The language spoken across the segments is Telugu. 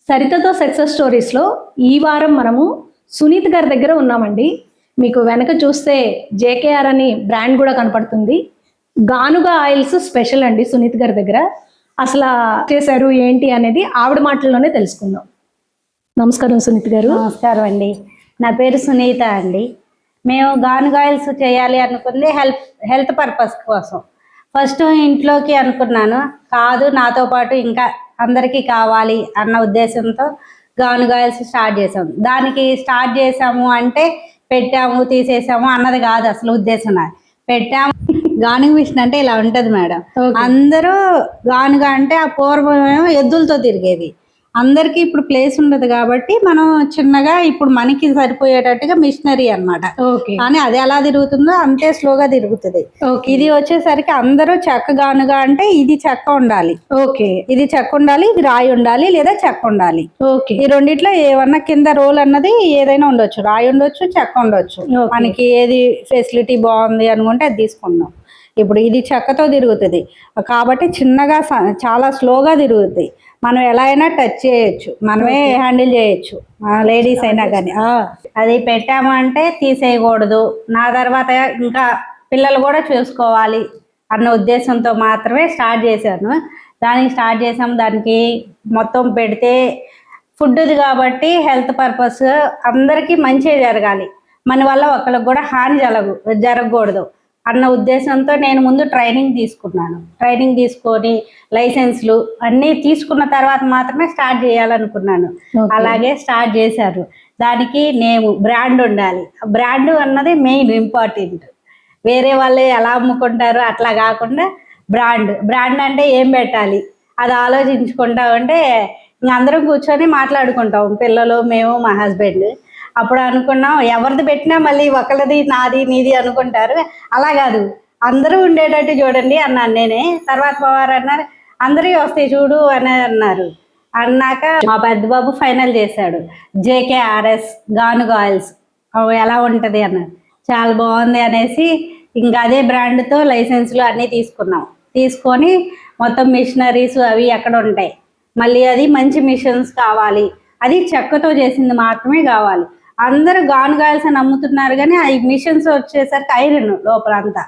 సరితతో సక్సెస్ స్టోరీస్లో ఈ వారం మనము సునీత్ గారి దగ్గర ఉన్నామండి. మీకు వెనక చూస్తే జేకేఆర్ అని బ్రాండ్ కూడా కనపడుతుంది. గానుగా ఆయిల్స్ స్పెషల్ అండి సునీత్ గారి దగ్గర. అసలు చేశారు ఏంటి అనేది ఆవిడ మాటల్లోనే తెలుసుకుందాం. నమస్కారం సునీత్ గారు. నమస్కారం అండి. నా పేరు సునీత అండి. మేము గానుగా ఆయిల్స్ చేయాలి అనుకుంది హెల్త్ పర్పస్ కోసం. ఫస్ట్ ఇంట్లోకి అనుకున్నాను, కాదు నాతో పాటు ఇంకా అందరికీ కావాలి అన్న ఉద్దేశంతో గానుగా ఆయిల్స్ స్టార్ట్ చేసాము. దానికి స్టార్ట్ చేసాము అంటే పెట్టాము తీసేసాము అన్నది కాదు అసలు ఉద్దేశం. పెట్టాము. గానుగ మిషన్ అంటే ఇలా ఉంటుంది మేడం. అందరూ గానుగా అంటే ఆ పూర్వం ఎద్దులతో తిరిగేది. అందరికీ ఇప్పుడు ప్లేస్ ఉండదు కాబట్టి మనం చిన్నగా ఇప్పుడు మనకి సరిపోయేటట్టుగా మిషనరీ అనమాట. కానీ అది ఎలా తిరుగుతుందో అంతే స్లోగా తిరుగుతుంది. ఇది వచ్చేసరికి అందరూ చెక్క గానుగా అంటే ఇది చెక్క ఉండాలి. ఇది చెక్క ఉండాలి, ఇది రాయి ఉండాలి, లేదా చెక్క ఉండాలి. ఈ రెండిట్లో ఏమన్నా కింద రోల్ అన్నది ఏదైనా ఉండొచ్చు, రాయి ఉండొచ్చు, చెక్క ఉండొచ్చు. మనకి ఏది ఫెసిలిటీ బాగుంది అనుకుంటే అది తీసుకుందాం. ఇప్పుడు ఇది చెక్కతో తిరుగుతుంది కాబట్టి చిన్నగా చాలా స్లోగా తిరుగుతుంది. మనం ఎలా అయినా టచ్ చేయొచ్చు, మనమే హ్యాండిల్ చేయొచ్చు, లేడీస్ అయినా కానీ. అది పెట్టాము అంటే తీసేయకూడదు, నా తర్వాత ఇంకా పిల్లలు కూడా చూసుకోవాలి అన్న ఉద్దేశంతో మాత్రమే స్టార్ట్ చేశాను. దానికి స్టార్ట్ చేసాము. దానికి మొత్తం పెడితే ఫుడ్ది కాబట్టి హెల్త్ పర్పస్ అందరికీ మంచిగా జరగాలి, మన వల్ల ఒకరికి కూడా హాని జరగకూడదు అన్న ఉద్దేశంతో నేను ముందు ట్రైనింగ్ తీసుకున్నాను. ట్రైనింగ్ తీసుకొని లైసెన్స్లు అన్నీ తీసుకున్న తర్వాత మాత్రమే స్టార్ట్ చేయాలనుకున్నాను. అలాగే స్టార్ట్ చేశారు. దానికి బ్రాండ్ ఉండాలి. బ్రాండ్ అన్నది మెయిన్ ఇంపార్టెంట్. వేరే వాళ్ళు ఎలా అమ్ముకుంటారో అట్లా కాకుండా బ్రాండ్ అంటే ఏం పెట్టాలి అది ఆలోచించుకుంటా ఉంటే అందరం కూర్చొని మాట్లాడుకుంటాం, పిల్లలు, మేము, మా హస్బెండ్. అప్పుడు అనుకున్నాం ఎవరిది పెట్టినా మళ్ళీ ఒకరిది నాది నీది అనుకుంటారు, అలా కాదు అందరూ ఉండేటట్టు చూడండి అన్నాను నేనే. తర్వాత వారు అన్నారు అందరూ వస్తాయి చూడు అని అన్నారు. అన్నాక మా పెద్ద బాబు ఫైనల్ చేశాడు. జేకేఆర్ఎస్ గానుగా ఆయిల్స్ ఎలా ఉంటుంది అన్నారు. చాలా బాగుంది అనేసి ఇంకా అదే బ్రాండ్తో లైసెన్స్లు అన్నీ తీసుకొని మొత్తం మిషనరీస్ అవి ఎక్కడ ఉంటాయి, మళ్ళీ అది మంచి మిషన్స్ కావాలి, అది చెక్కతో చేసింది మాత్రమే కావాలి. అందరూ గానుగా ఆయిల్స్ అని అమ్ముతున్నారు కానీ ఆ మిషన్స్ వచ్చేసరికి ఐరన్ లోపలంతా.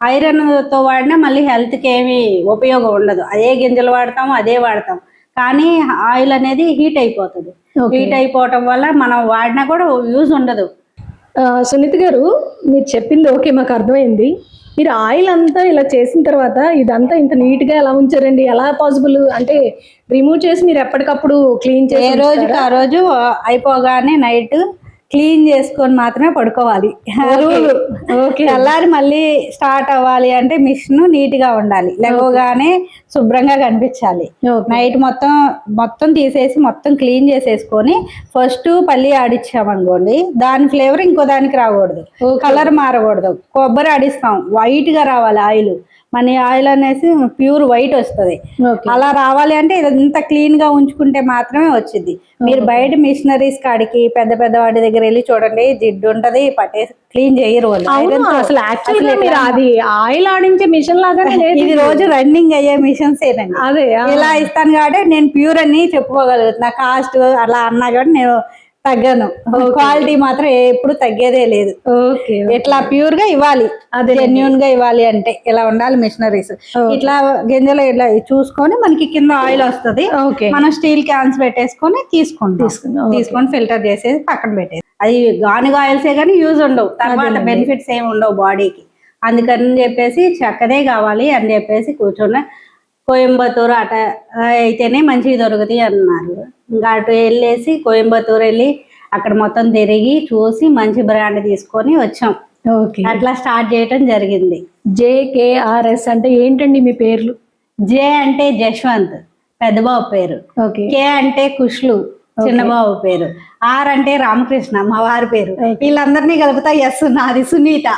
ఐరన్తో వాడినా మళ్ళీ హెల్త్కి ఏమీ ఉపయోగం ఉండదు. అదే గింజలు వాడతాము, అదే వాడతాం, కానీ ఆయిల్ అనేది హీట్ అయిపోతుంది. హీట్ అయిపోవటం వల్ల మనం వాడినా కూడా యూజ్ ఉండదు. సునీత గారు, మీరు చెప్పింది ఓకే, మాకు అర్థమైంది. మీరు ఆయిల్ అంతా ఇలా చేసిన తర్వాత ఇదంతా ఇంత నీట్గా ఎలా ఉంచారండి? ఎలా పాసిబుల్? అంటే రిమూవ్ చేసి మీరు ఎప్పటికప్పుడు క్లీన్ చేసి ఏ రోజుకి ఆ రోజు అయిపోగానే నైట్ క్లీన్ చేసుకొని మాత్రమే పడుకోవాలి. తెల్లారి మళ్ళీ స్టార్ట్ అవ్వాలి అంటే మిషన్ నీట్గా ఉండాలి, లేవగానే శుభ్రంగా కనిపించాలి. నైట్ మొత్తం తీసేసి మొత్తం క్లీన్ చేసేసుకొని ఫస్ట్ పల్లి ఆడిచ్చామనుకోండి, దాని ఫ్లేవర్ ఇంకో దానికి రాకూడదు, కలర్ మారకూడదు. కొబ్బరి ఆడిస్తాం, వైట్గా రావాలి ఆయిల్. మన ఆయిల్ అనేసి ప్యూర్ వైట్ వస్తుంది. అలా రావాలి అంటే ఇదంతా క్లీన్ గా ఉంచుకుంటే మాత్రమే వచ్చింది. మీరు బయట మిషనరీస్ కాడికి పెద్ద పెద్ద వాటి దగ్గర వెళ్ళి చూడండి, జిడ్డు ఉంటది, పట్టేసి క్లీన్ చేయరు వాళ్ళు. అసలు అది ఆయిల్ ఆడించే మిషన్ లాగానే ఇది రోజు రన్నింగ్ అయ్యే మిషన్స్ ఏనండి. అదే ఇలా ఇస్తాను కాబట్టి నేను ప్యూర్ అని చెప్పుకోగలుగుతున్నా. కాస్ట్ అలా అన్నా కాబట్టి నేను తగ్గను, క్వాలిటీ మాత్రం ఎప్పుడు తగ్గేదే లేదు. ఇట్లా ప్యూర్ గా ఇవ్వాలి, జెన్యూన్ గా ఇవ్వాలి అంటే ఇలా ఉండాలి మిషనరీస్. ఇట్లా గింజలు ఇట్లా చూసుకొని మనకి కింద ఆయిల్ వస్తుంది, మనం స్టీల్ క్యాన్స్ పెట్టేసుకొని తీసుకొని ఫిల్టర్ చేసేసి పక్కన పెట్టేసి. అది గానుగా ఆయిల్సే కానీ యూజ్ ఉండవు, తర్వాత బెనిఫిట్స్ ఏమి ఉండవు బాడీకి. అందుకని చెప్పేసి చక్కదే కావాలి అని చెప్పేసి కూర్చున్న కోయంబత్తూరు అట అయితేనే మంచిగా దొరుకుతాయి అన్నారు. ఇంకా అటు వెళ్ళేసి కోయంబత్తూరు వెళ్ళి అక్కడ మొత్తం తిరిగి చూసి మంచి బ్రాండ్ తీసుకొని వచ్చాం. అట్లా స్టార్ట్ చేయటం జరిగింది. జేకేఆర్ఎస్ అంటే ఏంటండి మీ పేర్లు? జే అంటే జశ్వంత్ పెద్దబాబు పేరు, కే అంటే కుష్లు చిన్నబాబు పేరు, ఆర్ అంటే రామకృష్ణ మా వారి పేరు. వీళ్ళందరినీ కలుపుతా ఎస్ నాది సునీత.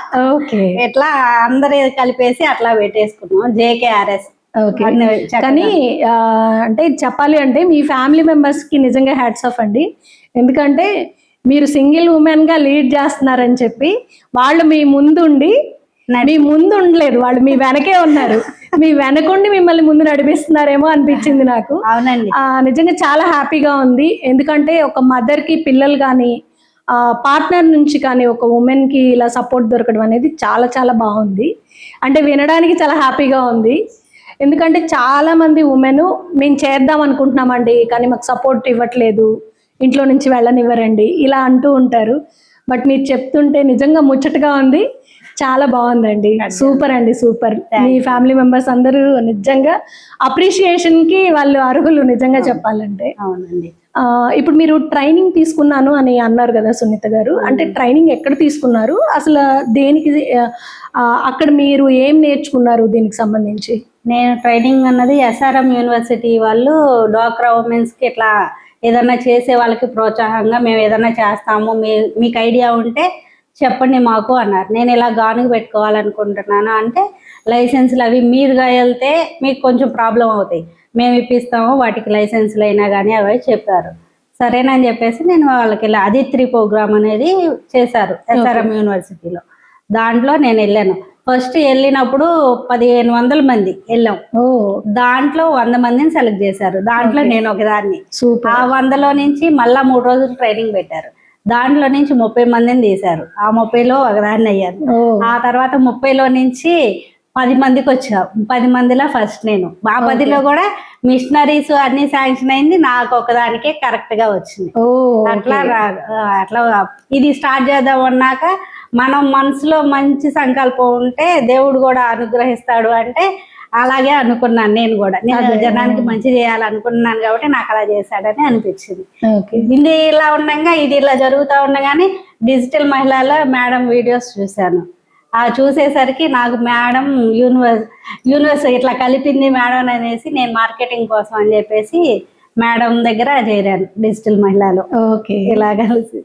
ఇట్లా అందరి కలిపేసి అట్లా పెట్టేసుకున్నాం జేకేఆర్ఎస్. కానీ అంటే చెప్పాలి అంటే మీ ఫ్యామిలీ మెంబర్స్ కి నిజంగా హ్యాట్స్ ఆఫ్ అండి. ఎందుకంటే మీరు సింగిల్ ఉమెన్ గా లీడ్ చేస్తున్నారని చెప్పి వాళ్ళు మీ ముందు ఉండలేదు, వాళ్ళు మీ వెనకే ఉన్నారు. మీ వెనకుండి మిమ్మల్ని ముందు నడిపిస్తున్నారేమో అనిపించింది నాకు. అవునండి. నిజంగా చాలా హ్యాపీగా ఉంది. ఎందుకంటే ఒక మదర్కి పిల్లలు కానీ పార్ట్నర్ నుంచి కానీ ఒక ఉమెన్కి ఇలా సపోర్ట్ దొరకడం అనేది చాలా చాలా బాగుంది. అంటే వినడానికి చాలా హ్యాపీగా ఉంది. ఎందుకంటే చాలామంది ఉమెన్ మేము చేద్దాం అనుకుంటున్నామండి కానీ మాకు సపోర్ట్ ఇవ్వట్లేదు, ఇంట్లో నుంచి వెళ్ళనివ్వరండి ఇలా అంటూ ఉంటారు. బట్ మీరు చెప్తుంటే నిజంగా ముచ్చటగా ఉంది. చాలా బాగుందండి. సూపర్ అండి, సూపర్. మీ ఫ్యామిలీ మెంబర్స్ అందరూ నిజంగా అప్రిషియేషన్కి వాళ్ళు అర్హులు నిజంగా చెప్పాలంటే. అవునండి. ఇప్పుడు మీరు ట్రైనింగ్ తీసుకున్నాను అని అన్నారు కదా సునీత గారు, అంటే ట్రైనింగ్ ఎక్కడ తీసుకున్నారు అసలు, దేనికి అక్కడ మీరు ఏం నేర్చుకున్నారు దీనికి సంబంధించి? నేను ట్రైనింగ్ అన్నది SRM యూనివర్సిటీ వాళ్ళు డ్వాక్రా ఉమెన్స్కి ఇట్లా ఏదన్నా చేసే వాళ్ళకి ప్రోత్సాహంగా మేము ఏదన్నా చేస్తాము, మీకు ఐడియా ఉంటే చెప్పండి మాకు అన్నారు. నేను ఇలా గానుగ పెట్టుకోవాలనుకుంటున్నాను అంటే లైసెన్సులు అవి మీరుగా వెళ్తే మీకు కొంచెం ప్రాబ్లం అవుతాయి, మేము ఇప్పిస్తాము వాటికి లైసెన్సులు అయినా కానీ అవి చెప్పారు. సరేనని చెప్పేసి నేను వాళ్ళకి అదిత్రి ప్రోగ్రామ్ అనేది చేశారు SRM యూనివర్సిటీలో. దాంట్లో నేను వెళ్ళాను. ఫస్ట్ వెళ్ళినప్పుడు 1500 మంది వెళ్ళాం. దాంట్లో 100 మందిని సెలెక్ట్ చేశారు. దాంట్లో నేను ఒకదాన్ని. ఆ 100లో నుంచి మళ్ళా 3 రోజులు ట్రైనింగ్ పెట్టారు. దాంట్లో నుంచి 30 మందిని తీశారు. ఆ 30లో ఒకదాన్ని అయ్యాను. ఆ తర్వాత 30లో నుంచి 10 మందికి వచ్చా. 10 మందిలో ఫస్ట్ నేను. ఆ 10లో కూడా మిషనరీస్ అన్ని శాంక్షన్ అయింది, నాకు ఒకదానికే కరెక్ట్ గా వచ్చింది. అట్లా అట్లా ఇది స్టార్ట్ చేద్దాం అన్నాక మనం మనసులో మంచి సంకల్పం ఉంటే దేవుడు కూడా అనుగ్రహిస్తాడు అంటే అలాగే అనుకున్నాను నేను కూడా. నేను జనానికి మంచి చేయాలనుకున్నాను కాబట్టి నాకు అలా చేశాడని అనిపించింది. ఇది ఇలా ఉండగా ఇది ఇలా జరుగుతూ ఉండగానే డిజిటల్ మహిళలో మేడం వీడియోస్ చూశాను. చూసేసరికి నాకు మేడం యూనివర్స్ ఇట్లా కలిపింది మేడం అనేసి నేను మార్కెటింగ్ కోసం అని చెప్పేసి మేడం దగ్గర చేరాను డిజిటల్ మహిళలో. ఓకే, ఇలా కలిసి.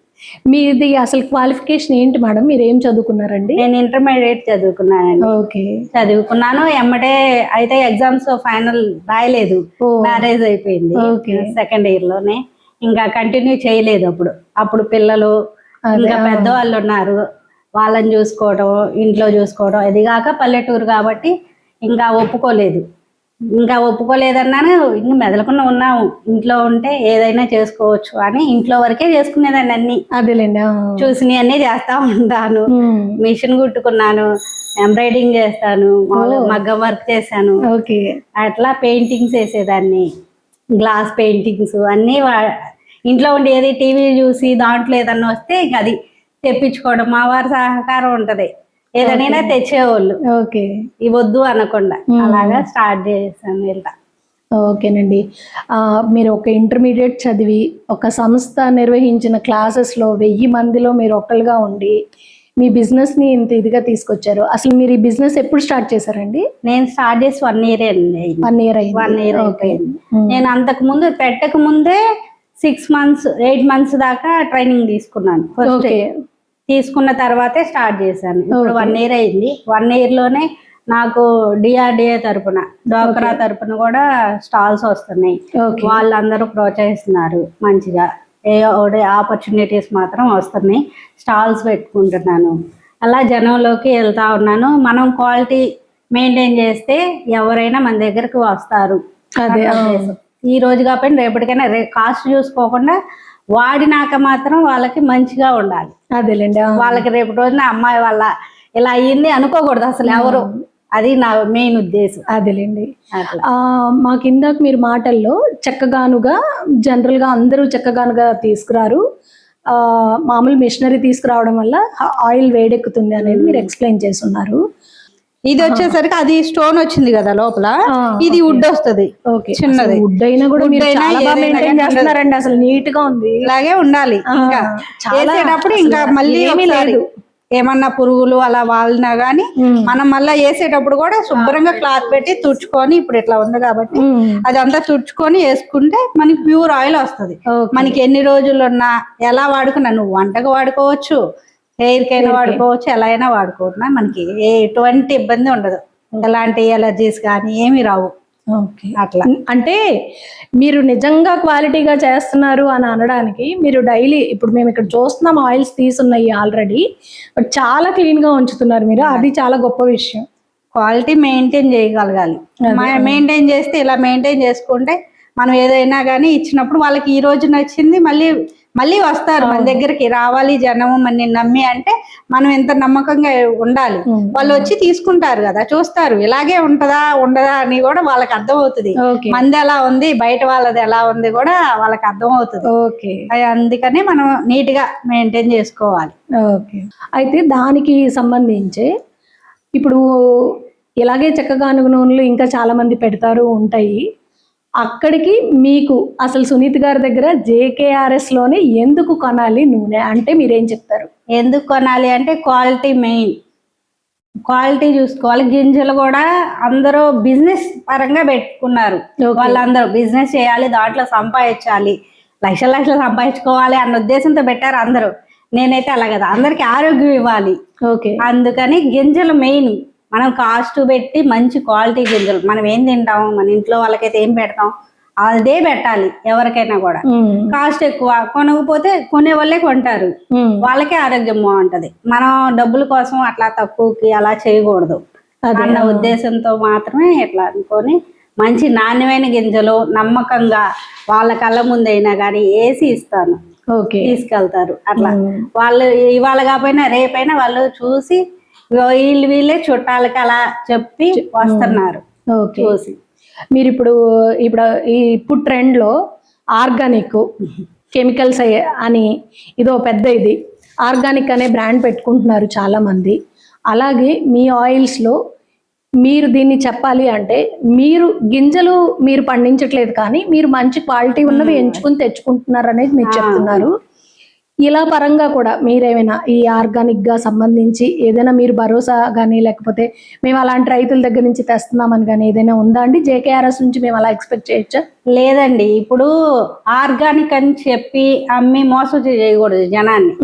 మీది అసలు క్వాలిఫికేషన్ ఏంటి మేడం? మీరు ఏం చదువుకున్నారండి? నేను ఇంటర్మీడియట్ చదువుకున్నానండి. ఓకే, చదువుకున్నాను. ఎమ్మటే అయితే ఎగ్జామ్స్ ఫైనల్ రాయలేదు, మ్యారేజ్ అయిపోయింది సెకండ్ ఇయర్ లోనే. ఇంకా కంటిన్యూ చేయలేదు. అప్పుడు పిల్లలు ఇంకా పెద్దవాళ్ళు ఉన్నారు, వాళ్ళని చూసుకోవడం, ఇంట్లో చూసుకోవడం. ఇది కాక పల్లెటూరు కాబట్టి ఇంకా ఒప్పుకోలేదన్నాను. ఇంకా మెదలకుండా ఉన్నాము. ఇంట్లో ఉంటే ఏదైనా చేసుకోవచ్చు అని ఇంట్లో వరకే చేసుకునేదాన్ని. అన్ని అదేలేండి, చూసినవి అన్నీ చేస్తా ఉంటాను. మిషన్ కుట్టుకున్నాను, ఎంబ్రాయిడింగ్ చేస్తాను, మగ్గం వర్క్ చేశాను. అట్లా పెయింటింగ్స్ వేసేదాన్ని, గ్లాస్ పెయింటింగ్స్ అన్నీ. ఇంట్లో ఉండి ఏది టీవీ చూసి దాంట్లో ఏదన్నా వస్తే ఇంక అది తెప్పించుకోవడం. మా వారి సహకారం ఉంటది, ఏదైనా తెచ్చేవాళ్ళు. ఇవద్దు అనకుండా అలాగా స్టార్ట్ చేశాను ఇలా. ఓకేనండి. మీరు ఒక ఇంటర్మీడియట్ చదివి ఒక సంస్థ నిర్వహించిన క్లాసెస్లో 1000 మందిలో మీరు ఒకరుగా ఉండి మీ బిజినెస్ని ఇంత ఇదిగా తీసుకొచ్చారు. అసలు మీరు ఈ బిజినెస్ ఎప్పుడు స్టార్ట్ చేశారండి? నేను స్టార్ట్ చేసి 1 year అయింది. 1 year అయింది. 1 year అయిపోయింది. నేను అంతకు ముందు పెట్టక ముందే 6 months 8 months దాకా ట్రైనింగ్ తీసుకున్నాను. తీసుకున్న తర్వాతే స్టార్ట్ చేశాను. ఇప్పుడు 1 year అయింది. 1 yearలోనే నాకు DRDA తరపున, డ్వాక్రా తరపున కూడా స్టాల్స్ వస్తున్నాయి. వాళ్ళందరూ ప్రోత్సహిస్తున్నారు మంచిగా. ఆపర్చునిటీస్ మాత్రం వస్తున్నాయి. స్టాల్స్ పెట్టుకుంటున్నాను. అలా జనంలోకి వెళ్తా ఉన్నాను. మనం క్వాలిటీ మెయింటైన్ చేస్తే ఎవరైనా మన దగ్గరకు వస్తారు. ఈ రోజు కాకపోయినా రేపటికైనా కాస్ట్ చూసుకోకుండా వాడినాక మాత్రం వాళ్ళకి మంచిగా ఉండాలి. అదేలేండి, వాళ్ళకి రేపటి రోజున అమ్మాయి వాళ్ళ ఇలా అయ్యింది అనుకోకూడదు అసలు ఎవరు. అది నా మెయిన్ ఉద్దేశం. అదేలేండి. మాకు ఇందాక మీరు మాటల్లో చెక్కగానుగా జనరల్గా అందరూ చెక్కగానుగా తీసుకురారు, మామూలు మిషనరీ తీసుకురావడం వల్ల ఆయిల్ వేడెక్కుతుంది అనేది మీరు ఎక్స్ప్లెయిన్ చేస్తున్నారు. ఇది వచ్చేసరికి అది స్టోన్ వచ్చింది కదా లోపల, ఇది వుడ్ వస్తుంది. చిన్నది వుడ్ అయినా కూడా చేస్తున్నారండి. అసలు నీట్ గా ఉంది. ఇలాగే ఉండాలి. ఇంకా వేసేటప్పుడు ఇంకా మళ్ళీ ఏమీ లేదు, ఏమన్నా పురుగులు అలా వాలినా గానీ మనం మళ్ళీ వేసేటప్పుడు కూడా శుభ్రంగా క్లాత్ పెట్టి తుడుచుకొని, ఇప్పుడు ఇట్లా ఉంది కాబట్టి అదంతా తుడుచుకొని వేసుకుంటే మనకి ప్యూర్ ఆయిల్ వస్తుంది. మనకి ఎన్ని రోజులు ఉన్నా ఎలా వాడుకున్నా, నువ్వు వంటకు వాడుకోవచ్చు, హెయిర్ కైనా వాడుకోవచ్చు, ఎలా అయినా వాడుకోవచ్చు. మనకి ఎటువంటి ఇబ్బంది ఉండదు, ఎలాంటి ఎలర్జీస్ కానీ ఏమి రావు. అట్లా అంటే మీరు నిజంగా క్వాలిటీగా చేస్తున్నారు అని అనడానికి మీరు డైలీ, ఇప్పుడు మేము ఇక్కడ చూస్తున్నాం ఆయిల్స్ తీసున్నాయి ఆల్రెడీ, బట్ చాలా క్లీన్ గా ఉంచుతున్నారు మీరు. అది చాలా గొప్ప విషయం. క్వాలిటీ మెయింటైన్ చేయగలగాలి. మెయింటైన్ చేస్తే ఇలా మెయింటైన్ చేసుకుంటే మనం ఏదైనా కానీ ఇచ్చినప్పుడు వాళ్ళకి ఈ రోజు నచ్చింది మళ్ళీ వస్తారు మన దగ్గరికి, రావాలి జనము మన నమ్మి, అంటే మనం ఎంత నమ్మకంగా ఉండాలి. వాళ్ళు వచ్చి తీసుకుంటారు కదా, చూస్తారు ఇలాగే ఉండదా అని కూడా వాళ్ళకి అర్థమవుతుంది. మంది ఎలా ఉంది, బయట వాళ్ళది ఎలా ఉంది కూడా వాళ్ళకి అర్థమవుతుంది. అందుకని మనం నీట్ గా మెయింటైన్ చేసుకోవాలి. ఓకే. అయితే దానికి సంబంధించి ఇప్పుడు ఇలాగే చెక్కగానుగ నూనెలు ఇంకా చాలా మంది పెడతారు ఉంటాయి. అక్కడికి మీకు అసలు సునీత గారి దగ్గర JKRS లోనే ఎందుకు కొనాలి నూనె అంటే మీరేం చెప్తారు? ఎందుకు కొనాలి అంటే క్వాలిటీ మెయిన్, క్వాలిటీ చూసుకోవాలి. గింజలు కూడా అందరూ బిజినెస్ పరంగా పెట్టుకున్నారు. వాళ్ళందరూ బిజినెస్ చేయాలి, దాంట్లో సంపాదించాలి, లక్షలు సంపాదించుకోవాలి అన్న ఉద్దేశంతో పెట్టారు అందరూ. నేనైతే అలా కదా, అందరికి ఆరోగ్యం ఇవ్వాలి. అందుకని గింజలు మెయిన్. మనం కాస్ట్ పెట్టి మంచి క్వాలిటీ గింజలు, మనం ఏం తింటాం, మన ఇంట్లో వాళ్ళకైతే ఏం పెడతాం అదే పెట్టాలి. ఎవరికైనా కూడా కాస్ట్ ఎక్కువ కొనకపోతే కొనే వాళ్ళే కొంటారు, వాళ్ళకే ఆరోగ్యం బాగుంటది. మనం డబ్బుల కోసం అట్లా తక్కువకి అలా చేయకూడదు అన్న ఉద్దేశంతో మాత్రమే ఇట్లా అనుకొని మంచి నాణ్యమైన గింజలు నమ్మకంగా వాళ్ళ కళ్ళ ముందైనా కానీ వేసి ఇస్తాను, తీసుకెళ్తారు. అట్లా వాళ్ళు ఇవాళ కాకపోయినా రేపైనా వాళ్ళు చూసి వీళ్ళే చుట్టాలకి అలా చెప్పి వస్తున్నారు చూసి. మీరు ఇప్పుడు ట్రెండ్ లో ఆర్గానిక్ కెమికల్స్ అని ఇదో పెద్ద ఇది ఆర్గానిక్ అనే బ్రాండ్ పెట్టుకుంటున్నారు చాలా మంది. అలాగే మీ ఆయిల్స్ లో మీరు దీన్ని చెప్పాలి అంటే మీరు గింజలు మీరు పండించట్లేదు, కానీ మీరు మంచి క్వాలిటీ ఉన్నవి ఎంచుకుని తెచ్చుకుంటున్నారు అనేది మీరు చెప్తున్నారు. ఇలా పరంగా కూడా మీరేమైనా ఈ ఆర్గానిక్ గా సంబంధించి ఏదైనా మీరు భరోసా కానీ, లేకపోతే మేము అలాంటి రైతుల దగ్గర నుంచి తెస్తున్నామని కానీ ఏదైనా ఉందా అండి? JKRS నుంచి మేము అలా ఎక్స్పెక్ట్ చేయొచ్చా? లేదండి, ఇప్పుడు ఆర్గానిక్ అని చెప్పి అమ్మి మోసం చేయకూడదు జనాన్ని.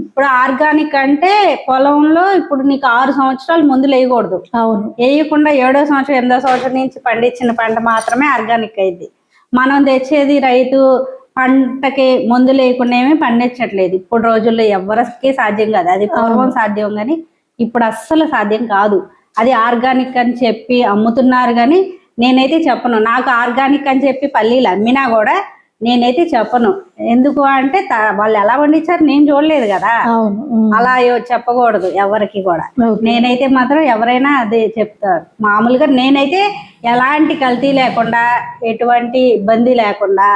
ఇప్పుడు ఆర్గానిక్ అంటే పొలంలో ఇప్పుడు నీకు 6 సంవత్సరాలు ముందు వేయకూడదు. అవును, వేయకుండా 7వ సంవత్సరం 8వ సంవత్సరం నుంచి పండించిన పంట మాత్రమే ఆర్గానిక్ అయింది. మనం తెచ్చేది రైతు పంటకి మందు లేకుండా ఏమీ పండించట్లేదు. ఇప్పుడు రోజుల్లో ఎవరికి సాధ్యం కాదు. అది పూర్వం సాధ్యం కానీ ఇప్పుడు అస్సలు సాధ్యం కాదు. అది ఆర్గానిక్ అని చెప్పి అమ్ముతున్నారు కానీ నేనైతే చెప్పను. నాకు ఆర్గానిక్ అని చెప్పి పల్లీలు అమ్మినా కూడా నేనైతే చెప్పను. ఎందుకు అంటే వాళ్ళు ఎలా పండించారు నేను చూడలేదు కదా, అలా చెప్పకూడదు ఎవరికి కూడా. నేనైతే మాత్రం ఎవరైనా అదే చెప్తారు. మామూలుగా నేనైతే ఎలాంటి కల్తీ లేకుండా ఎటువంటి ఇబ్బంది లేకుండా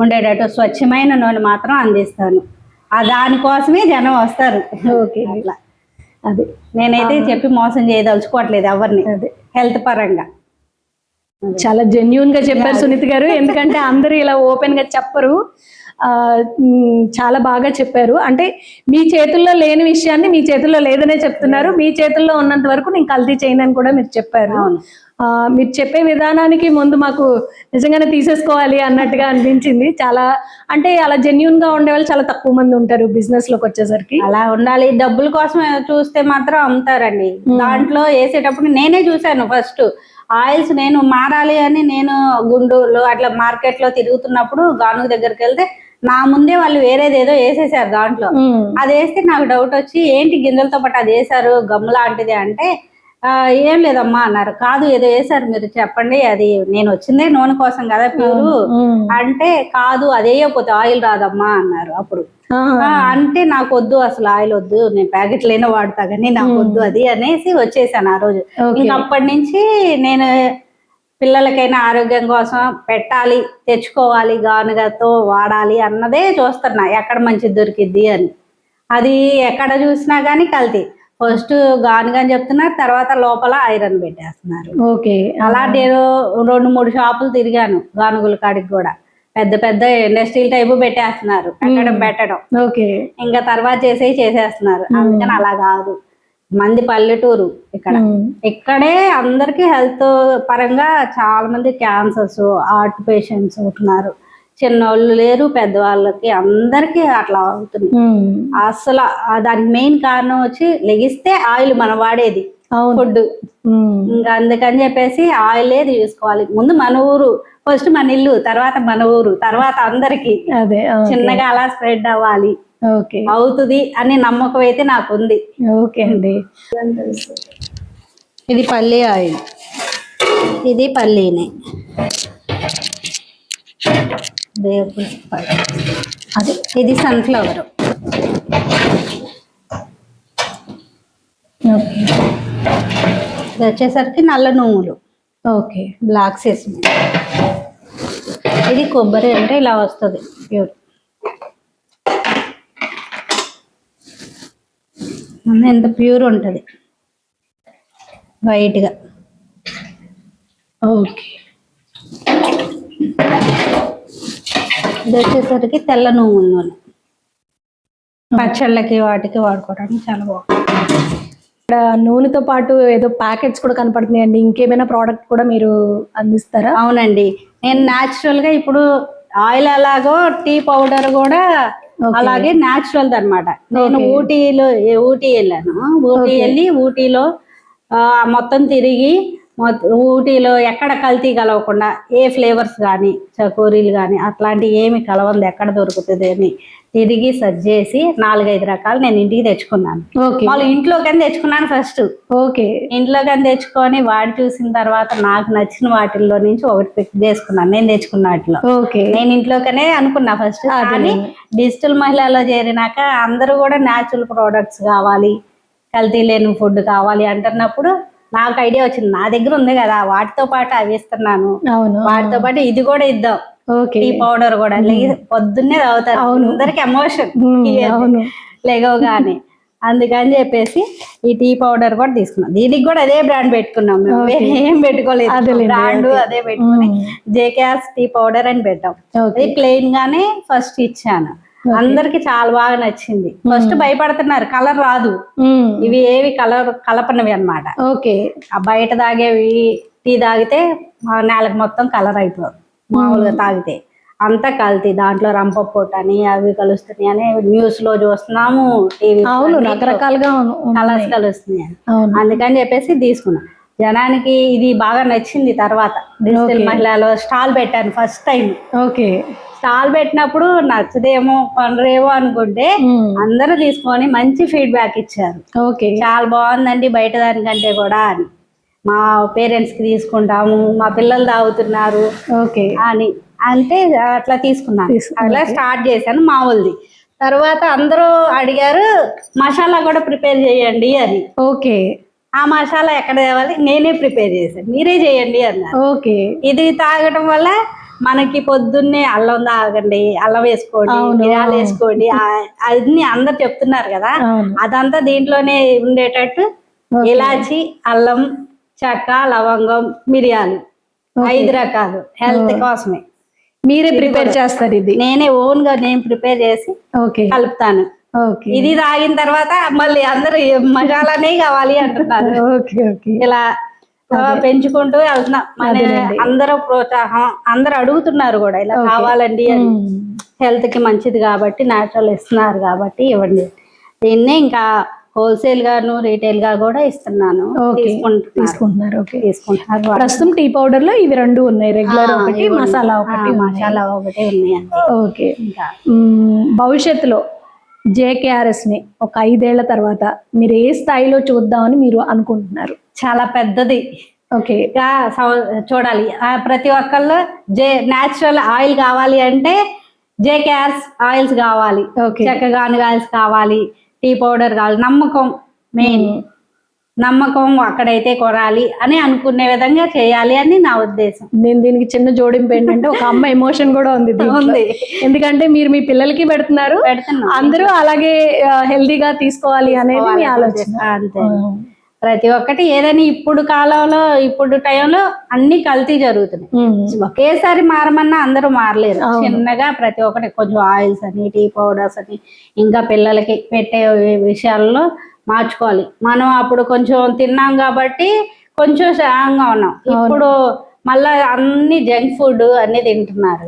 ఉండేటట్టు స్వచ్ఛమైన నూనె మాత్రం అందిస్తాను. దానికోసమే జనం వస్తారు. అట్లా అది నేనైతే చెప్పి మోసం చేయదలుచుకోవట్లేదు ఎవరిని. హెల్త్ పరంగా చాలా జెన్యూన్ గా చెప్పారు సునీత గారు. ఎందుకంటే అందరూ ఇలా ఓపెన్ గా చెప్పరు. చాలా బాగా చెప్పారు. అంటే మీ చేతుల్లో లేని విషయాన్ని మీ చేతుల్లో లేదనే చెప్తున్నారు. మీ చేతుల్లో ఉన్నంత వరకు నేను కల్తీ చేయనని కూడా మీరు చెప్పారు. మీరు చెప్పే విధానానికి ముందు మాకు నిజంగానే తీసేసుకోవాలి అన్నట్టుగా అనిపించింది. చాలా అంటే అలా జెన్యూన్ గా ఉండే వాళ్ళు చాలా తక్కువ మంది ఉంటారు బిజినెస్ లోకి వచ్చేసరికి. అలా ఉండాలి. డబ్బుల కోసం చూస్తే మాత్రం అమ్ముతారండి. దాంట్లో వేసేటప్పుడు నేనే చూశాను ఫస్ట్ ఆయిల్స్. నేను మారాలి అని నేను గుంటూరులో అట్లా మార్కెట్ లో తిరుగుతున్నప్పుడు గానుగ దగ్గరికి వెళ్తే నా ముందే వాళ్ళు వేరేదేదో వేసేసారు దాంట్లో. అది వేస్తే నాకు డౌట్ వచ్చి ఏంటి గింజలతో పాటు అది వేసారు గమ్ము లాంటిది అంటే ఏం లేదమ్మా అన్నారు. కాదు ఏదో వేసారు మీరు చెప్పండి, అది నేను వచ్చిందే నూనె కోసం కదా ప్యూరు అంటే, కాదు అదే పోతే ఆయిల్ రాదమ్మా అన్నారు. అప్పుడు అంటే నాకు వద్దు అసలు ఆయిల్ వద్దు, నేను ప్యాకెట్లైనా వాడతా కానీ నాకు వద్దు అది అనేసి వచ్చేసాను ఆ రోజు. ఇంకా అప్పటి నుంచి నేను పిల్లలకైనా ఆరోగ్యం కోసం పెట్టాలి, తెచ్చుకోవాలి, గానుగతో వాడాలి అన్నదే చూస్తున్నా ఎక్కడ మంచిది దొరికిద్ది అని. అది ఎక్కడ చూసినా కానీ కల్తీ. ఫస్ట్ గానుగ అని చెప్తున్నారు, తర్వాత లోపల ఐరన్ పెట్టేస్తున్నారు. అలా నేను 2-3 షాపులు తిరిగాను గానుగుల కాడికి కూడా. పెద్ద పెద్ద ఇండస్ట్రియల్ టైపు పెట్టేస్తున్నారు, పెట్టడం. ఇంకా తర్వాత చేసేస్తున్నారు. అందుకని అలా కాదు. మంది పల్లెటూరు ఇక్కడే అందరికి హెల్త్ పరంగా చాలా మంది క్యాన్సర్స్, హార్ట్ పేషెంట్స్ అవుతున్నారు. చిన్నోళ్ళు లేరు, పెద్దవాళ్ళకి అందరికి అట్లా అవుతుంది. అసలు దానికి మెయిన్ కారణం వచ్చి లెగిస్తే ఆయిల్ మనం వాడేది ఫుడ్. ఇంకా అందుకని చెప్పేసి ఆయిల్ ఏది చూసుకోవాలి. ముందు మన ఊరు ఫస్ట్, మన ఇల్లు, తర్వాత మన ఊరు, తర్వాత అందరికి చిన్నగా అలా స్ప్రెడ్ అవ్వాలి. అవుతుంది అని నమ్మకం అయితే నాకు ఉంది. ఓకే అండి. ఇది పల్లి ఆయిల్, ఇది పల్లీనే, అది ఇది సన్ఫ్లవర్. ఓకే. ఇది వచ్చేసరికి నల్ల నువ్వులు, ఓకే. Black sesame. ఇది కొబ్బరి అంటే ఇలా వస్తుంది ప్యూర్. ఎంత ప్యూర్ ఉంటుంది వైట్గా. ఓకే. ఇది వచ్చేసరికి తెల్ల నువ్వుల నూనె, పచ్చళ్ళకి వాటికి వాడుకోవడానికి చాలా బాగుంటుంది. ఇక్కడ నూనెతో పాటు ఏదో ప్యాకెట్స్ కూడా కనపడుతున్నాయండి. ఇంకేమైనా ప్రోడక్ట్ కూడా మీరు అందిస్తారా? అవునండి, నేను న్యాచురల్గా ఇప్పుడు ఆయిల్ ఎలాగో టీ పౌడర్ కూడా అలాగే న్యాచురల్ అనమాట. నేను ఊటీ వెళ్ళాను. ఊటీ వెళ్ళి ఊటీలో మొత్తం తిరిగి ఊటీలో ఎక్కడ కల్తీ కలవకుండా ఏ ఫ్లేవర్స్ కానీ చకోరీలు కానీ అట్లాంటివి ఏమి కలవంది ఎక్కడ దొరుకుతుంది అని తిరిగి సర్చ్ చేసి 4-5 రకాలు నేను ఇంటికి తెచ్చుకున్నాను. వాళ్ళు ఇంట్లోకని తెచ్చుకున్నాను ఫస్ట్. ఓకే. ఇంట్లోకని తెచ్చుకొని వాడి చూసిన తర్వాత నాకు నచ్చిన వాటిల్లో నుంచి ఒకటి పిక్ చేసుకున్నాను. నేను తెచ్చుకున్న వాటిలో నేను ఇంట్లోకనే అనుకున్నా ఫస్ట్. కానీ డిజిటల్ మహిళలో చేరినాక అందరూ కూడా న్యాచురల్ ప్రోడక్ట్స్ కావాలి, కల్తీ లేని ఫుడ్ కావాలి అంటున్నప్పుడు నాకు ఐడియా వచ్చింది, నా దగ్గర ఉంది కదా వాటితో పాటు అవి ఇస్తున్నాను, వాటితో పాటు ఇది కూడా ఇద్దాం, టీ పౌడర్ కూడా. పొద్దున్నే తాగుతారు, అందరికి ఎమోషన్ లేగవగానే. అందుకని చెప్పేసి ఈ టీ పౌడర్ కూడా తీసుకున్నాం. దీనికి కూడా అదే బ్రాండ్ పెట్టుకున్నాం, మేము ఏం పెట్టుకోలేదు. బ్రాండ్ అదే పెట్టుకుని జేకేఆర్స్ టీ పౌడర్ అని పెట్టాం. అది ప్లెయిన్ గానే ఫస్ట్ ఇచ్చాను. అందరికి చాలా బాగా నచ్చింది. ఫస్ట్ భయపడుతున్నారు, కలర్ రాదు, ఇవి ఏవి కలర్ కలపనివి అన్నమాట. ఆ బయట తాగేవి టీ తాగితే నేలకు మొత్తం కలర్ అయిపోదు. మామూలుగా తాగితే అంతా కల్తీ, దాంట్లో రంపపొట్టు అని అవి కలుస్తున్నాయి అని న్యూస్ లో చూస్తున్నాము, టీవీ రకరకాలుగా కలర్స్ కలుస్తున్నాయి. అందుకని చెప్పేసి తీసుకున్నా. జనానికి ఇది బాగా నచ్చింది. తర్వాత డిజిటల్ మహిళలో స్టాల్ పెట్టాను ఫస్ట్ టైం. స్టాల్ పెట్టినప్పుడు నచ్చదేమో కొనరేమో అనుకుంటే అందరూ తీసుకొని మంచి ఫీడ్బ్యాక్ ఇచ్చారు. చాలా బాగుందండి బయట దానికంటే కూడా అని. మా పేరెంట్స్ కి తీసుకుంటాము, మా పిల్లలు తాగుతున్నారు అని అంటే అట్లా తీసుకున్నాను. అట్లా స్టార్ట్ చేశాను మామూలుది. తర్వాత అందరూ అడిగారు మసాలా కూడా ప్రిపేర్ చేయండి అని. ఆ మసాలా ఎక్కడ తేవాలి, నేనే ప్రిపేర్ చేశాను, మీరే చేయండి అన్నారు. ఇది తాగడం వల్ల మనకి పొద్దున్నే అల్లం తాగండి, అల్లం వేసుకోండి, మిరియాలు వేసుకోండి, అన్ని అందరు చెప్తున్నారు కదా, అదంతా దీంట్లోనే ఉండేటట్టు ఇలాచి, అల్లం, చెక్క, లవంగం, మిరియాలు 5 రకాలు హెల్త్ కోసమే. మీరే ప్రిపేర్ చేస్తారు? ఇది నేనే ఓన్ గా నేను ప్రిపేర్ చేసి కలుపుతాను. ఇది తాగిన తర్వాత మళ్ళీ అందరు మసాలానే కావాలి అంటున్నారు. ఇలా పెంచుకుంటూ వెళ్తున్నాం. మన అందరూ ప్రోత్సాహం, అందరు అడుగుతున్నారు కూడా ఇలా కావాలండి అని. హెల్త్ కి మంచిది కాబట్టి న్యాచురల్ ఇస్తున్నారు కాబట్టి ఇవ్వండి. దీన్నే ఇంకా హోల్సేల్ గాను రీటైల్ గా కూడా ఇస్తున్నాను. తీసుకుంటున్నారు. ప్రస్తుతం టీ పౌడర్ లో ఇవి 2 ఉన్నాయి, రెగ్యులర్ ఒకటి, మసాలా ఒకటి ఉన్నాయి. భవిష్యత్తులో JKRS ని ఒక 5 ఏళ్ల తర్వాత మీరు ఏ స్థాయిలో చూద్దామని మీరు అనుకుంటున్నారు? చాలా పెద్దది. చూడాలి. ప్రతి ఒక్కళ్ళు న్యాచురల్ ఆయిల్ కావాలి అంటే JKRS ఆయిల్స్ కావాలి, చెక్కగానుగ ఆయిల్స్ కావాలి, టీ పౌడర్ కావాలి. నమ్మకం మెయిన్. నమ్మకం అక్కడైతే కొనాలి అని అనుకునే విధంగా చేయాలి అని నా ఉద్దేశం. నేను దీనికి చిన్న జోడింపు ఏంటంటే ఒక అమ్మ ఎమోషన్ కూడా ఉంది. ఎందుకంటే మీరు మీ పిల్లలకి పెడుతున్నారు, అందరూ అలాగే హెల్దీగా తీసుకోవాలి అనేది మీ ఆలోచన. అంతే. ప్రతి ఒక్కటి ఏదైనా ఇప్పుడు కాలంలో ఇప్పుడు టైంలో అన్ని కల్తీ జరుగుతున్నాయి. ఒకేసారి మారమన్నా అందరూ మారలేరు. చిన్నగా ప్రతి ఒక్కటి కొంచెం ఆయిల్స్ అని, టీ పౌడర్స్ అని, ఇంకా పిల్లలకి పెట్టే విషయాల్లో మార్చుకోవాలి. మనం అప్పుడు కొంచెం తిన్నాం కాబట్టి కొంచెం స్ట్రాంగ్ గా ఉన్నాం. ఇప్పుడు మళ్ళా అన్ని జంక్ ఫుడ్ అన్ని తింటున్నారు.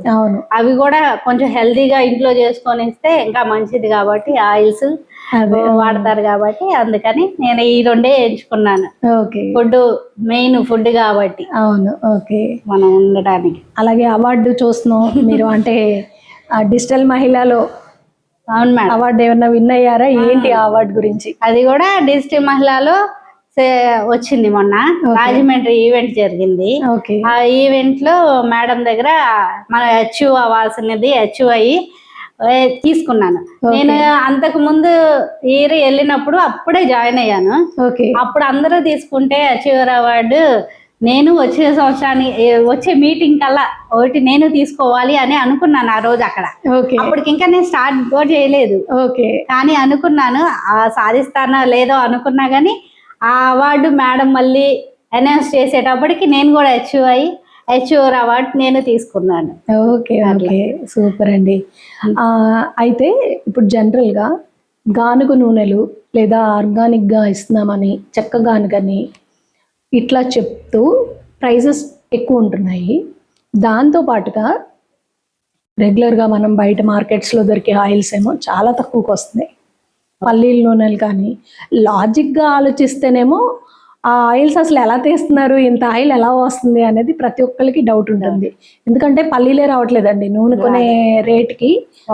అవి కూడా కొంచెం హెల్దీగా ఇంట్లో చేసుకొని ఇస్తే ఇంకా మంచిది కాబట్టి ఆయిల్స్ వాడతారు కాబట్టి అందుకని నేను ఈ 2 ఎంచుకున్నాను. ఫుడ్ మెయిన్ ఫుడ్ కాబట్టి మనం ఉండటానికి. అలాగే అవార్డు చూస్తున్నాం మీరు, అంటే డిజిటల్ మహిళలో అవును మేడం అవార్డు ఏమన్నా విన్ అయ్యారా? ఏంటి అవార్డు గురించి? అది కూడా డిజిటల్ మహిళలో వచ్చింది మొన్న. రాజమండ్రి ఈవెంట్ జరిగింది. ఓకే. ఆ ఈవెంట్ లో మేడం దగ్గర మన అచీవ్ అవ్వాల్సినది అచీవ్ అయ్యి తీసుకున్నాను. నేను అంతకు ముందు ఇయర్ వెళ్ళినప్పుడు అప్పుడే జాయిన్ అయ్యాను. ఓకే. అప్పుడు అందరూ తీసుకుంటే అచీవర్ అవార్డు నేను వచ్చే సంవత్సరానికి వచ్చే మీటింగ్ కల్లా ఒకటి నేను తీసుకోవాలి అని అనుకున్నాను ఆ రోజు అక్కడ. అప్పటికి ఇంకా నేను స్టార్ట్ కూడా చేయలేదు. కానీ అనుకున్నాను సాధిస్తానో లేదో అనుకున్నా కానీ ఆ అవార్డు మేడం మళ్ళీ అనౌన్స్ చేసేటప్పటికి నేను కూడా అచీవర్ అవార్డు నేను తీసుకున్నాను. ఓకే. ఓకే, సూపర్ అండి. అయితే ఇప్పుడు జనరల్గా గానుగ నూనెలు లేదా ఆర్గానిక్గా ఇస్తున్నామని చెక్క గానుగని ఇట్లా చెప్తూ ప్రైజెస్ ఎక్కువ ఉంటున్నాయి. దాంతోపాటుగా రెగ్యులర్గా మనం బయట మార్కెట్స్లో దొరికే ఆయిల్స్ ఏమో చాలా తక్కువకి వస్తున్నాయి. పల్లీల నూనెలు కానీ లాజిక్గా ఆలోచిస్తేనేమో ఆ ఆయిల్స్ అసలు ఎలా తీస్తున్నారు, ఇంత ఆయిల్ ఎలా వస్తుంది అనేది ప్రతి ఒక్కరికి డౌట్ ఉంటుంది. ఎందుకంటే పల్లీలే రావట్లేదండి నూనె కొనే రేట్కి,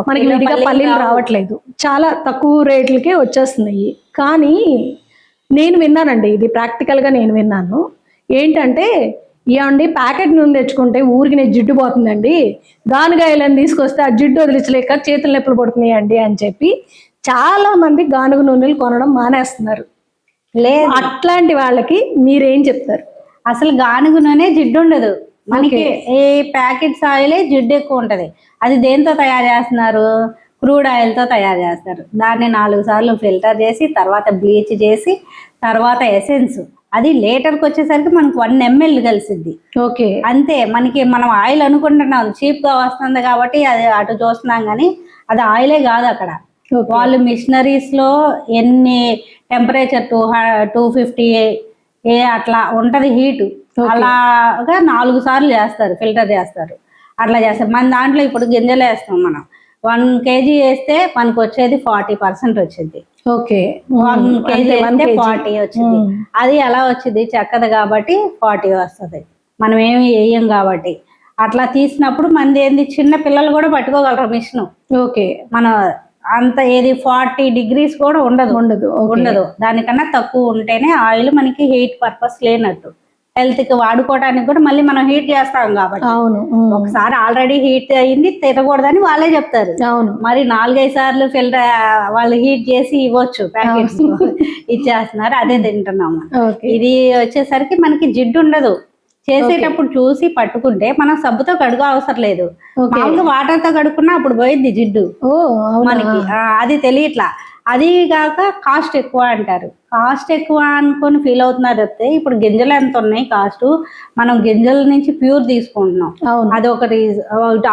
మనకి విడిగా పల్లీలు రావట్లేదు, చాలా తక్కువ రేట్లకే వచ్చేస్తున్నాయి. కానీ నేను విన్నానండి, ఇది ప్రాక్టికల్గా నేను విన్నాను. ఏంటంటే ఏమండి ప్యాకెట్ నూనె తెచ్చుకుంటే ఊరికి నేను జిడ్డు పోతుందండి, గానుగాయలను తీసుకొస్తే ఆ జిడ్డు వదిలించలేక చేతులు నొప్పులు పడుతున్నాయి అండి అని చెప్పి చాలా మంది గానుగ నూనెలు కొనడం మానేస్తున్నారు. లేదు, అట్లాంటి వాళ్ళకి మీరేం చెప్తారు? అసలు గానుగ నూనె జిడ్డు ఉండదు మనకి. ఈ ప్యాకెట్స్ ఆయిలే జిడ్డు ఎక్కువ ఉంటది. అది దేంతో తయారు చేస్తున్నారు? క్రూడ్ ఆయిల్తో తయారు చేస్తారు. దాన్ని 4 సార్లు ఫిల్టర్ చేసి తర్వాత బ్లీచ్ చేసి తర్వాత ఎసెన్స్, అది లీటర్కి వచ్చేసరికి మనకు 1 ml కలిసిద్ది. ఓకే, అంతే. మనకి మనం ఆయిల్ అనుకుంటున్నాం చీప్గా వస్తుంది కాబట్టి అది అటు చూస్తున్నాం, కానీ అది ఆయిలే కాదు. అక్కడ వాళ్ళు మిషనరీస్ లో ఎన్ని టెంపరేచర్ 250 అట్లా ఉంటది హీట్, అలాగా 4 సార్లు చేస్తారు, ఫిల్టర్ చేస్తారు. అట్లా చేస్తారు. మన దాంట్లో ఇప్పుడు గింజలు వేస్తాం, మనం 1 kg వేస్తే మనకు వచ్చేది 40% వచ్చింది. ఓకే, 1 kg వేస్తే 40 వచ్చింది. అది ఎలా వచ్చింది? చెక్కది కాబట్టి 40 వస్తుంది, మనం ఏమి వేయం కాబట్టి. అట్లా తీసినప్పుడు మనది ఏంది, చిన్న పిల్లలు కూడా పట్టుకోగలరు మిషన్. ఓకే, మన అంత ఏది 40 degrees కూడా ఉండదు. దానికన్నా తక్కువ ఉంటేనే ఆయిల్ మనకి హీట్ పర్పస్ లేనట్టు. హెల్త్ కి వాడుకోవడానికి కూడా మళ్ళీ మనం హీట్ చేస్తాం కాబట్టి. అవును, ఒకసారి ఆల్రెడీ హీట్ అయింది తినకూడదని వాళ్ళే చెప్తారు. అవును, మరి 4-5 సార్లు ఫిల్టర్ వాళ్ళు హీట్ చేసి ఇవ్వచ్చు, ప్యాకెట్స్ ఇచ్చేస్తున్నారు, అదే తింటున్నాము. ఇది వచ్చేసరికి మనకి జిడ్డు ఉండదు. చేసేటప్పుడు చూసి పట్టుకుంటే మనం సబ్బుతో కడుగు అవసరం లేదు, మామూలుగా వాటర్ తో కడుక్కున్నా అప్పుడు పోయింది జిడ్డు మనకి. అది తెలియట్లా. అది కాక కాస్ట్ ఎక్కువ అంటారు. కాస్ట్ ఎక్కువ అనుకొని ఫీల్ అవుతున్నారు చెప్తే, ఇప్పుడు గింజలు ఎంత ఉన్నాయి కాస్ట్, మనం గింజల నుంచి ప్యూర్ తీసుకుంటున్నాం, అది ఒకటి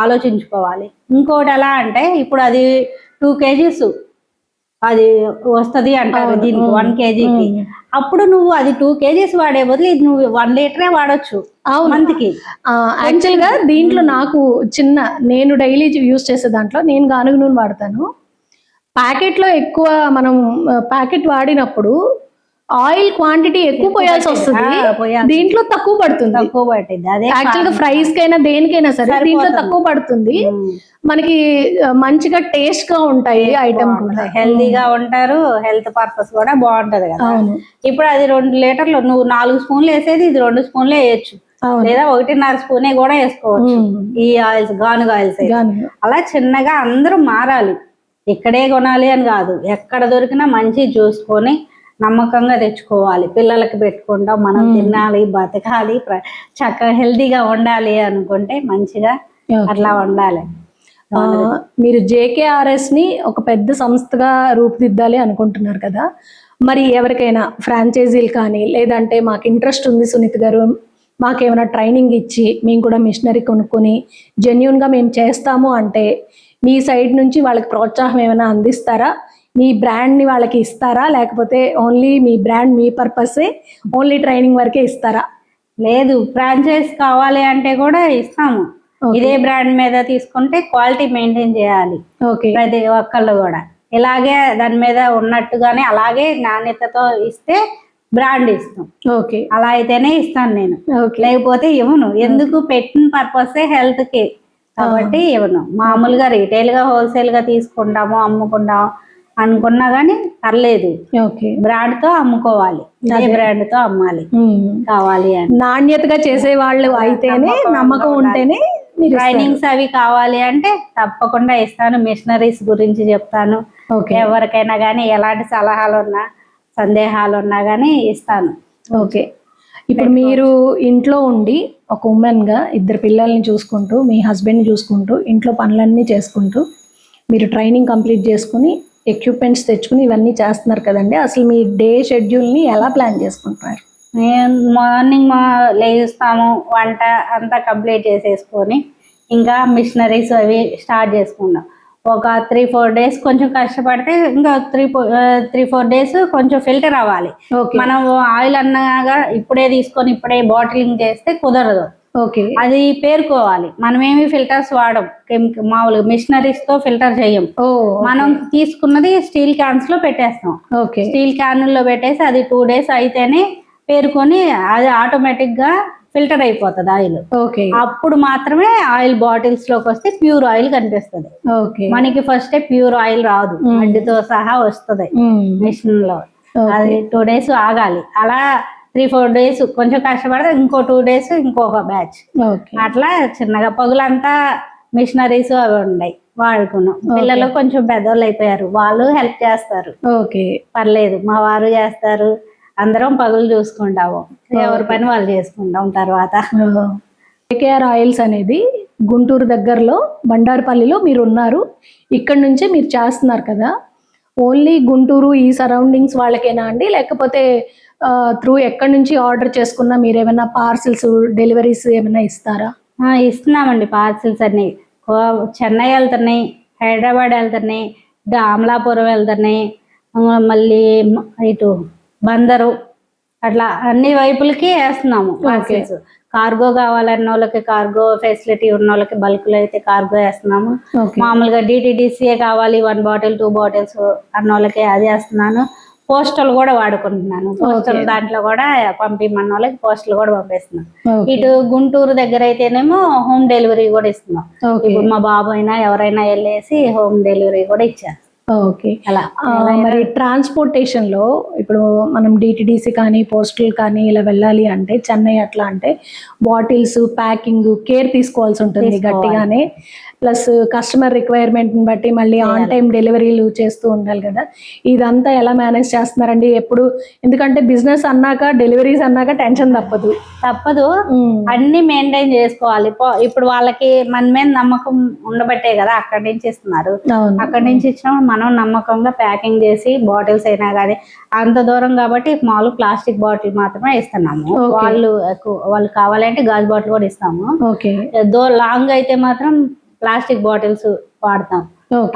ఆలోచించుకోవాలి. ఇంకోటి ఎలా అంటే ఇప్పుడు అది 2 kgs అది వస్తుంది అంటారు దీనికి 1 kgకి. అప్పుడు నువ్వు అది 2 kgs వాడే బదులు ఇది నువ్వు 1 లీటరే వాడచ్చు మంత్కి. యాక్చువల్ గా దీంట్లో నాకు నేను డైలీ యూజ్ చేసే దాంట్లో నేను గానుగ నూనె వాడతాను. ప్యాకెట్ లో ఎక్కువ మనం ప్యాకెట్ వాడినప్పుడు ఆయిల్ క్వాంటిటీ ఎక్కువ పోయాల్సి వస్తుంది, దీంట్లో తక్కువ పడుతుంది. అదే యాక్చువల్ గా ఫ్రైస్ కైనా దేనికైనా సరే దీంట్లో తక్కువ పడుతుంది. మనకి మంచిగా టేస్ట్ గా ఉంటాయి ఐటమ్ కూడా, హెల్దీగా ఉంటారు, హెల్త్ పర్పస్ కూడా బాగుంటది కదా. ఇప్పుడు అది 2 లీటర్లు నువ్వు 4 స్పూన్లు వేసేది ఇది 2 స్పూన్లు వేయచ్చు, లేదా 1.5 స్పూనే కూడా వేసుకోవచ్చు ఈ ఆయిల్స్, గానుగ ఆయిల్స్. అలా చిన్నగా అందరూ మారాలి. ఇక్కడే కొనాలి అని కాదు, ఎక్కడ దొరికినా మంచి చూసుకొని నమ్మకంగా తెచ్చుకోవాలి. పిల్లలకి పెట్టుకుంటాం, మనం తినాలి, బతకాలి, చక్కగా హెల్దీగా ఉండాలి అనుకుంటే మంచిగా అట్లా ఉండాలి. మీరు JKRS ని ఒక పెద్ద సంస్థగా రూపుదిద్దాలి అనుకుంటున్నారు కదా, మరి ఎవరికైనా ఫ్రాంచైజీలు కానీ లేదంటే మాకు ఇంట్రెస్ట్ ఉంది సునీత గారు, మాకేమైనా ట్రైనింగ్ ఇచ్చి మేము కూడా మిషనరీ కొనుక్కొని జెన్యున్గా మేము చేస్తాము అంటే మీ సైడ్ నుంచి వాళ్ళకి ప్రోత్సాహం ఏమైనా అందిస్తారా? మీ బ్రాండ్ని వాళ్ళకి ఇస్తారా, లేకపోతే ఓన్లీ మీ బ్రాండ్ మీ పర్పసే ఓన్లీ ట్రైనింగ్ వరకే ఇస్తారా? లేదు, ఫ్రాంచైజ్ కావాలి అంటే కూడా ఇస్తాము. ఇదే బ్రాండ్ మీద తీసుకుంటే క్వాలిటీ మెయింటైన్ చేయాలి ప్రతి ఒక్కళ్ళు కూడా. ఇలాగే దాని మీద ఉన్నట్టుగానే అలాగే నాణ్యతతో ఇస్తే బ్రాండ్ ఇస్తాం. అలా అయితేనే ఇస్తాను నేను, లేకపోతే ఇవ్వను. ఎందుకు, పెట్టిన పర్పసే హెల్త్ కి కాబట్టి ఇవ్వను. మామూలుగా రీటైల్ గా హోల్సేల్ గా తీసుకుంటాము, అమ్ముకుంటాము, అనుకున్నా కానీ పర్లేదు, ఓకే. బ్రాండ్ తో అమ్ముకోవాలి, ఇదే బ్రాండ్ తో అమ్మాలి కావాలి అని. నాణ్యతగా చేసే వాళ్ళు అయితేనే, నమ్మకం ఉంటేనే మీరు ట్రైనింగ్స్ అవి కావాలి అంటే తప్పకుండా ఇస్తాను. మిషనరీస్ గురించి చెప్తాను. ఓకే. ఎవరికైనా కానీ ఎలాంటి సలహాలు ఉన్నా సందేహాలు ఉన్నా కానీ ఇస్తాను. ఓకే. ఇప్పుడు మీరు ఇంట్లో ఉండి ఒక ఉమెన్గా 2 పిల్లల్ని చూసుకుంటూ, మీ హస్బెండ్ని చూసుకుంటూ, ఇంట్లో పనులన్నీ చేసుకుంటూ, మీరు ట్రైనింగ్ కంప్లీట్ చేసుకుని ఎక్విప్మెంట్స్ తెచ్చుకుని ఇవన్నీ చేస్తున్నారు కదండి. అసలు మీ డే షెడ్యూల్ని ఎలా ప్లాన్ చేసుకుంటున్నారు? మేము మార్నింగ్ లేస్తాము, వంట అంతా కంప్లీట్ చేసేసుకొని ఇంకా మిషనరీస్ అవి స్టార్ట్ చేసుకున్నాం. ఒక 3-4 డేస్ కొంచెం కష్టపడితే ఇంకా 3-4 డేస్ కొంచెం ఫిల్టర్ అవ్వాలి. ఓకే. మనం ఆయిల్ అన్నగా ఇప్పుడే తీసుకొని ఇప్పుడే బాటిలింగ్ చేస్తే కుదరదు. ఓకే. అది పేరుకోవాలి. మనమేమి ఫిల్టర్స్ వాడం, మామూలుగా మిషనరీస్ తో ఫిల్టర్ చేయం. మనం తీసుకున్నది స్టీల్ క్యాన్స్ లో పెట్టేస్తాం. ఓకే. స్టీల్ క్యాన్ లో పెట్టేసి అది 2 డేస్ అయితేనే పేరుకొని అది ఆటోమేటిక్ గా ఫిల్టర్ అయిపోతుంది ఆయిల్. ఓకే. అప్పుడు మాత్రమే ఆయిల్ బాటిల్స్ లోకి వస్తే ప్యూర్ ఆయిల్ కనిపిస్తుంది. ఓకే. మనకి ఫస్ట్ ప్యూర్ ఆయిల్ రాదు, మడ్డితో సహా వస్తుంది మిషన్ లో. అది 2 డేస్ ఆగాలి. అలా 3-4 డేస్ కొంచెం కష్టపడితే ఇంకో 2 డేస్ ఇంకొక బ్యాచ్, అట్లా చిన్నగా పగులంతా మిషనరీస్ అవి ఉన్నాయి వాడుకున్నాం. పిల్లలు కొంచెం పెద్దోళ్ళు అయిపోయారు, వాళ్ళు హెల్ప్ చేస్తారు. ఓకే. పర్లేదు, మా వారు చేస్తారు, అందరం పగులు చూసుకుంటాము, ఎవరి పని వాళ్ళు చేసుకుంటాం. తర్వాత కేకేఆర్ ఆయిల్స్ అనేది గుంటూరు దగ్గరలో బండారుపల్లిలో మీరు ఉన్నారు. ఇక్కడ నుంచే మీరు చేస్తున్నారు కదా. ఓన్లీ గుంటూరు ఈ సరౌండింగ్స్ వాళ్ళకేనా అండి, లేకపోతే త్రూ ఎక్కడి నుంచి ఆర్డర్ చేసుకున్నా మీరు ఏమైనా పార్సిల్స్ డెలివరీస్ ఏమైనా ఇస్తారా? ఇస్తున్నామండి. పార్సిల్స్ అన్ని చెన్నై వెళ్తున్నాయి, హైదరాబాద్ వెళ్తున్నాయి, ఇటు అమలాపురం వెళ్తున్నాయి, మళ్ళీ ఇటు బందరు, అట్లా అన్ని వైపులకి వేస్తున్నాము పార్సిల్స్. కార్గో కావాలన్న వాళ్ళకి కార్గో ఫెసిలిటీ ఉన్న వాళ్ళకి బల్క్లో అయితే కార్గో వేస్తున్నాము. మామూలుగా డిటిడిసిఏ కావాలి 1 బాటిల్ 2 బాటిల్స్ అన్న వాళ్ళకి అది వేస్తున్నాను. పోస్టల్ కూడా వాడుకుంటున్నాను. పోస్టల్ దాంట్లో కూడా పంపిమన్న వాళ్ళకి పోస్టల్ కూడా పంపిస్తున్నాను. ఇటు గుంటూరు దగ్గర అయితేనేమో హోమ్ డెలివరీ కూడా ఇస్తున్నాం. ఇప్పుడు మా బాబు అయినా ఎవరైనా వెళ్ళేసి హోమ్ డెలివరీ కూడా ఇచ్చారు. ఓకే. అలా మరి ట్రాన్స్పోర్టేషన్ లో ఇప్పుడు మనం డిటిడిసి కానీ పోస్టల్ కానీ ఇలా వెళ్ళాలి అంటే చెన్నై అట్లా అంటే బాటిల్స్ ప్యాకింగ్ కేర్ తీసుకోవాల్సి ఉంటుంది గట్టిగానే. ప్లస్ కస్టమర్ రిక్వైర్మెంట్ని బట్టి మళ్ళీ ఆన్ టైం డెలివరీలు చేస్తూ ఉండాలి కదా. ఇదంతా ఎలా మేనేజ్ చేస్తున్నారండి ఎప్పుడు? ఎందుకంటే బిజినెస్ అన్నాక డెలివరీస్ అన్నాక టెన్షన్ తప్పదు. అన్ని మెయింటైన్ చేసుకోవాలి. ఇప్పుడు వాళ్ళకి మన మీద నమ్మకం ఉండబట్టే కదా అక్కడి నుంచి ఇస్తున్నారు. అక్కడి నుంచి ఇచ్చినప్పుడు మనం నమ్మకంగా ప్యాకింగ్ చేసి బాటిల్స్ అయినా కానీ అంత దూరం కాబట్టి మామూలు ప్లాస్టిక్ బాటిల్ మాత్రమే ఇస్తున్నాము. వాళ్ళు కావాలంటే గాజు బాటిల్ కూడా ఇస్తాము. లాంగ్ అయితే మాత్రం ప్లాస్టిక్ బాటిల్స్ వాడతాం.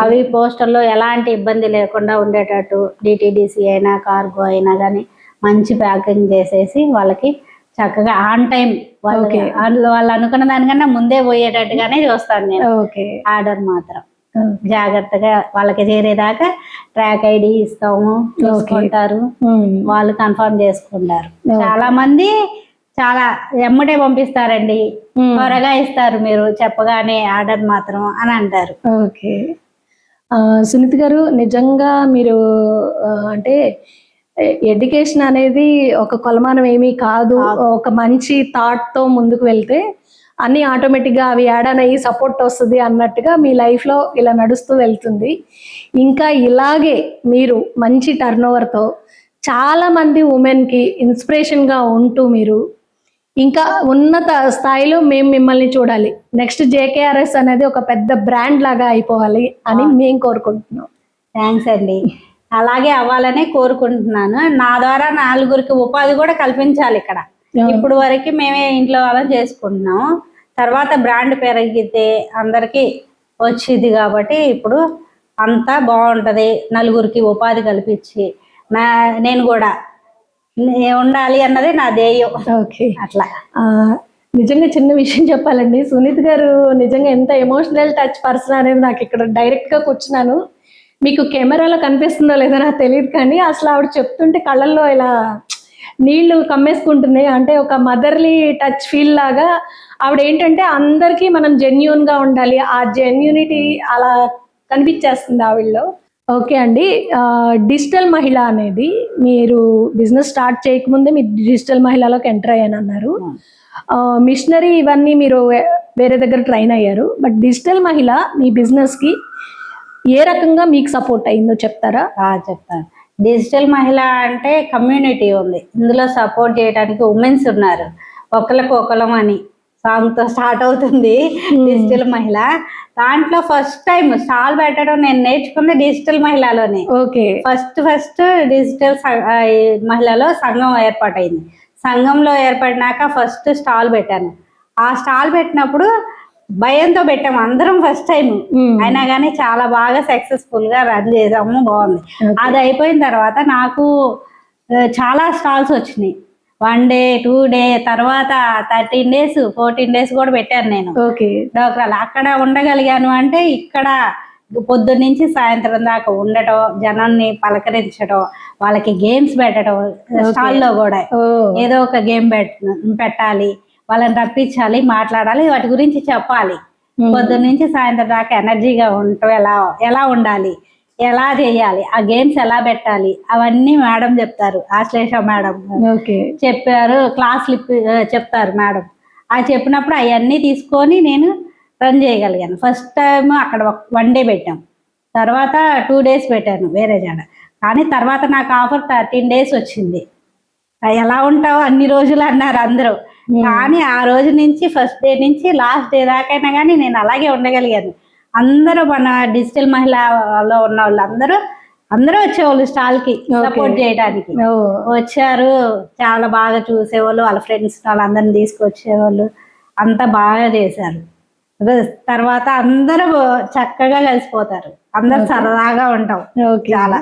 అవి పోస్టల్లో ఎలాంటి ఇబ్బంది లేకుండా ఉండేటట్టు డిటిడిసి అయినా కార్గో అయినా కానీ మంచి ప్యాకింగ్ చేసేసి వాళ్ళకి చక్కగా ఆన్ టైం వాళ్ళు అనుకున్న దానికన్నా ముందే పోయేటట్టుగానే చూస్తాను నేను. ఆర్డర్ మాత్రం జాగ్రత్తగా వాళ్ళకి చేరేదాకా ట్రాక్ ఐడి ఇస్తాము, చూసుకుంటారు, వాళ్ళు కన్ఫర్మ్ చేసుకుంటారు. చాలా మంది చాలా ఎమ్మటే పంపిస్తారండి, త్వరగా ఇస్తారు మీరు చెప్పగానే ఆర్డర్ మాత్రం అని అంటారు. ఓకే. సునీత గారు, నిజంగా మీరు అంటే ఎడ్యుకేషన్ అనేది ఒక కొలమానం ఏమీ కాదు. ఒక మంచి థాట్తో ముందుకు వెళ్తే అన్నీ ఆటోమేటిక్గా అవి యాడ్ అయ్యి సపోర్ట్ వస్తుంది అన్నట్టుగా మీ లైఫ్లో ఇలా నడుస్తూ వెళ్తుంది. ఇంకా ఇలాగే మీరు మంచి టర్నోవర్తో చాలామంది ఉమెన్కి ఇన్స్పిరేషన్గా ఉంటూ మీరు ఇంకా ఉన్నత స్థాయిలో మేము మిమ్మల్ని చూడాలి. నెక్స్ట్ జేకేఆర్ఎస్ అనేది ఒక పెద్ద బ్రాండ్ లాగా అయిపోవాలి అని మేము కోరుకుంటున్నాం. థ్యాంక్స్ అండి. అలాగే అవ్వాలనే కోరుకుంటున్నాను. నా ద్వారా 4గురికి ఉపాధి కూడా కల్పించాలి ఇక్కడ. ఇప్పుడు వరకు మేమే ఇంట్లో వాళ్ళని చేసుకుంటున్నాము. తర్వాత బ్రాండ్ పెరిగితే అందరికీ వచ్చింది కాబట్టి ఇప్పుడు అంతా బాగుంటుంది. 4గురికి ఉపాధి కల్పించి నేను కూడా ఉండాలి అన్నదే నా ధ్యేయం. ఓకే. అట్లా నిజంగా చిన్న విషయం చెప్పాలండి, సునీత్ గారు నిజంగా ఎంత ఎమోషనల్ టచ్ పర్సన్ అనేది నాకు ఇక్కడ డైరెక్ట్గా కూర్చున్నాను. మీకు కెమెరాలో కనిపిస్తుందో లేదో నాకు తెలియదు, కానీ అసలు ఆవిడ చెప్తుంటే కళ్ళల్లో ఇలా నీళ్లు కమ్మేసుకుంటున్నాయి. అంటే ఒక మదర్లీ టచ్ ఫీల్ లాగా ఆవిడ ఏంటంటే అందరికీ మనం జెన్యూన్గా ఉండాలి, ఆ జెన్యూనిటీ అలా కనిపించేస్తుంది ఆవిడలో. ఓకే అండి. డిజిటల్ మహిళ అనేది మీరు బిజినెస్ స్టార్ట్ చేయకముందే మీరు డిజిటల్ మహిళలోకి ఎంటర్ అయ్యానన్నారు. మిషనరీ ఇవన్నీ మీరు వేరే దగ్గర ట్రైన్ అయ్యారు. బట్ డిజిటల్ మహిళ మీ బిజినెస్కి ఏ రకంగా మీకు సపోర్ట్ అయిందో చెప్తారా? చెప్తాను. డిజిటల్ మహిళ అంటే కమ్యూనిటీ ఉంది, ఇందులో సపోర్ట్ చేయడానికి ఉమెన్స్ ఉన్నారు. ఒకళ్ళకు ఒకళ్ళం అని సాంగ్తో స్టార్ట్ అవుతుంది డిజిటల్ మహిళ. దాంట్లో ఫస్ట్ టైం స్టాల్ పెట్టడం నేను నేర్చుకుంది డిజిటల్ మహిళలోనే. ఓకే. ఫస్ట్ డిజిటల్ మహిళలో సంఘం ఏర్పాటైంది. సంఘంలో ఏర్పడినాక ఫస్ట్ స్టాల్ పెట్టాను. ఆ స్టాల్ పెట్టినప్పుడు భయంతో పెట్టాము అందరం ఫస్ట్ టైం. అయినా కానీ చాలా బాగా సక్సెస్ఫుల్ గా రన్ చేసాము, బాగుంది. అది అయిపోయిన తర్వాత నాకు చాలా స్టాల్స్ వచ్చినాయి. 1 డే 2 డే తర్వాత 13 days 14 days కూడా పెట్టాను నేను డోక్రాలు. అక్కడ ఉండగలిగాను అంటే ఇక్కడ పొద్దున్న నుంచి సాయంత్రం దాకా ఉండటం, జనాన్ని పలకరించడం, వాళ్ళకి గేమ్స్ పెట్టడం, స్టాల్లో కూడా ఏదో ఒక గేమ్ పెట్టాలి, వాళ్ళని రప్పించాలి, మాట్లాడాలి, వాటి గురించి చెప్పాలి. పొద్దున్న నుంచి సాయంత్రం దాకా ఎనర్జీగా ఉండటం, ఎలా ఉండాలి, ఎలా చేయాలి, ఆ గేమ్స్ ఎలా పెట్టాలి, అవన్నీ మేడం చెప్తారు. ఆశ్లేష మేడం చెప్పారు, క్లాసులు చెప్తారు మేడం. అది చెప్పినప్పుడు అవన్నీ తీసుకొని నేను రన్ చేయగలిగాను. ఫస్ట్ టైం అక్కడ 1 day పెట్టాం, తర్వాత 2 days పెట్టాను వేరే జాడ. కానీ తర్వాత నాకు ఆఫర్ 13 days వచ్చింది. ఎలా ఉంటావు అన్ని రోజులు అన్నారు అందరూ. కానీ ఆ రోజు నుంచి ఫస్ట్ డే నుంచి లాస్ట్ డే దాకైనా కానీ నేను అలాగే ఉండగలిగాను. అందరూ మన డిజిటల్ మహిళలో ఉన్న వాళ్ళు అందరూ వచ్చేవాళ్ళు స్టాల్ కి సపోర్ట్ చేయడానికి వచ్చారు. చాలా బాగా చూసేవాళ్ళు, వాళ్ళ ఫ్రెండ్స్ వాళ్ళందరిని తీసుకొచ్చేవాళ్ళు, అంతా బాగా చేశారు. తర్వాత అందరూ చక్కగా కలిసిపోతారు, అందరు సరదాగా ఉంటాం చాలా.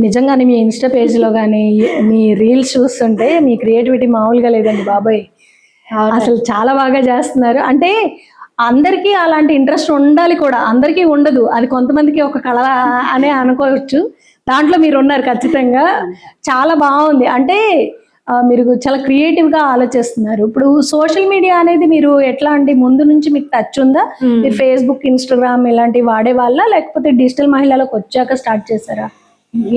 నిజంగానే మీ ఇన్స్టా పేజ్లో కానీ మీ రీల్స్ చూస్తుంటే మీ క్రియేటివిటీ మామూలుగా లేదండి బాబాయ్. అసలు చాలా బాగా చేస్తున్నారు. అంటే అందరికీ అలాంటి ఇంట్రెస్ట్ ఉండాలి కూడా, అందరికీ ఉండదు. అది కొంతమందికి ఒక కళ అనే అనుకోవచ్చు. దాంట్లో మీరు ఉన్నారు ఖచ్చితంగా. చాలా బాగుంది. అంటే మీరు చాలా క్రియేటివ్గా ఆలోచిస్తున్నారు. ఇప్పుడు సోషల్ మీడియా అనేది మీరు ఎట్లా అండి, ముందు నుంచి మీకు టచ్ ఉందా? మీరు ఫేస్బుక్, ఇన్స్టాగ్రామ్ ఇలాంటివి వాడే వాళ్ళ, లేకపోతే డిజిటల్ మహిళలకు వచ్చాక స్టార్ట్ చేశారా?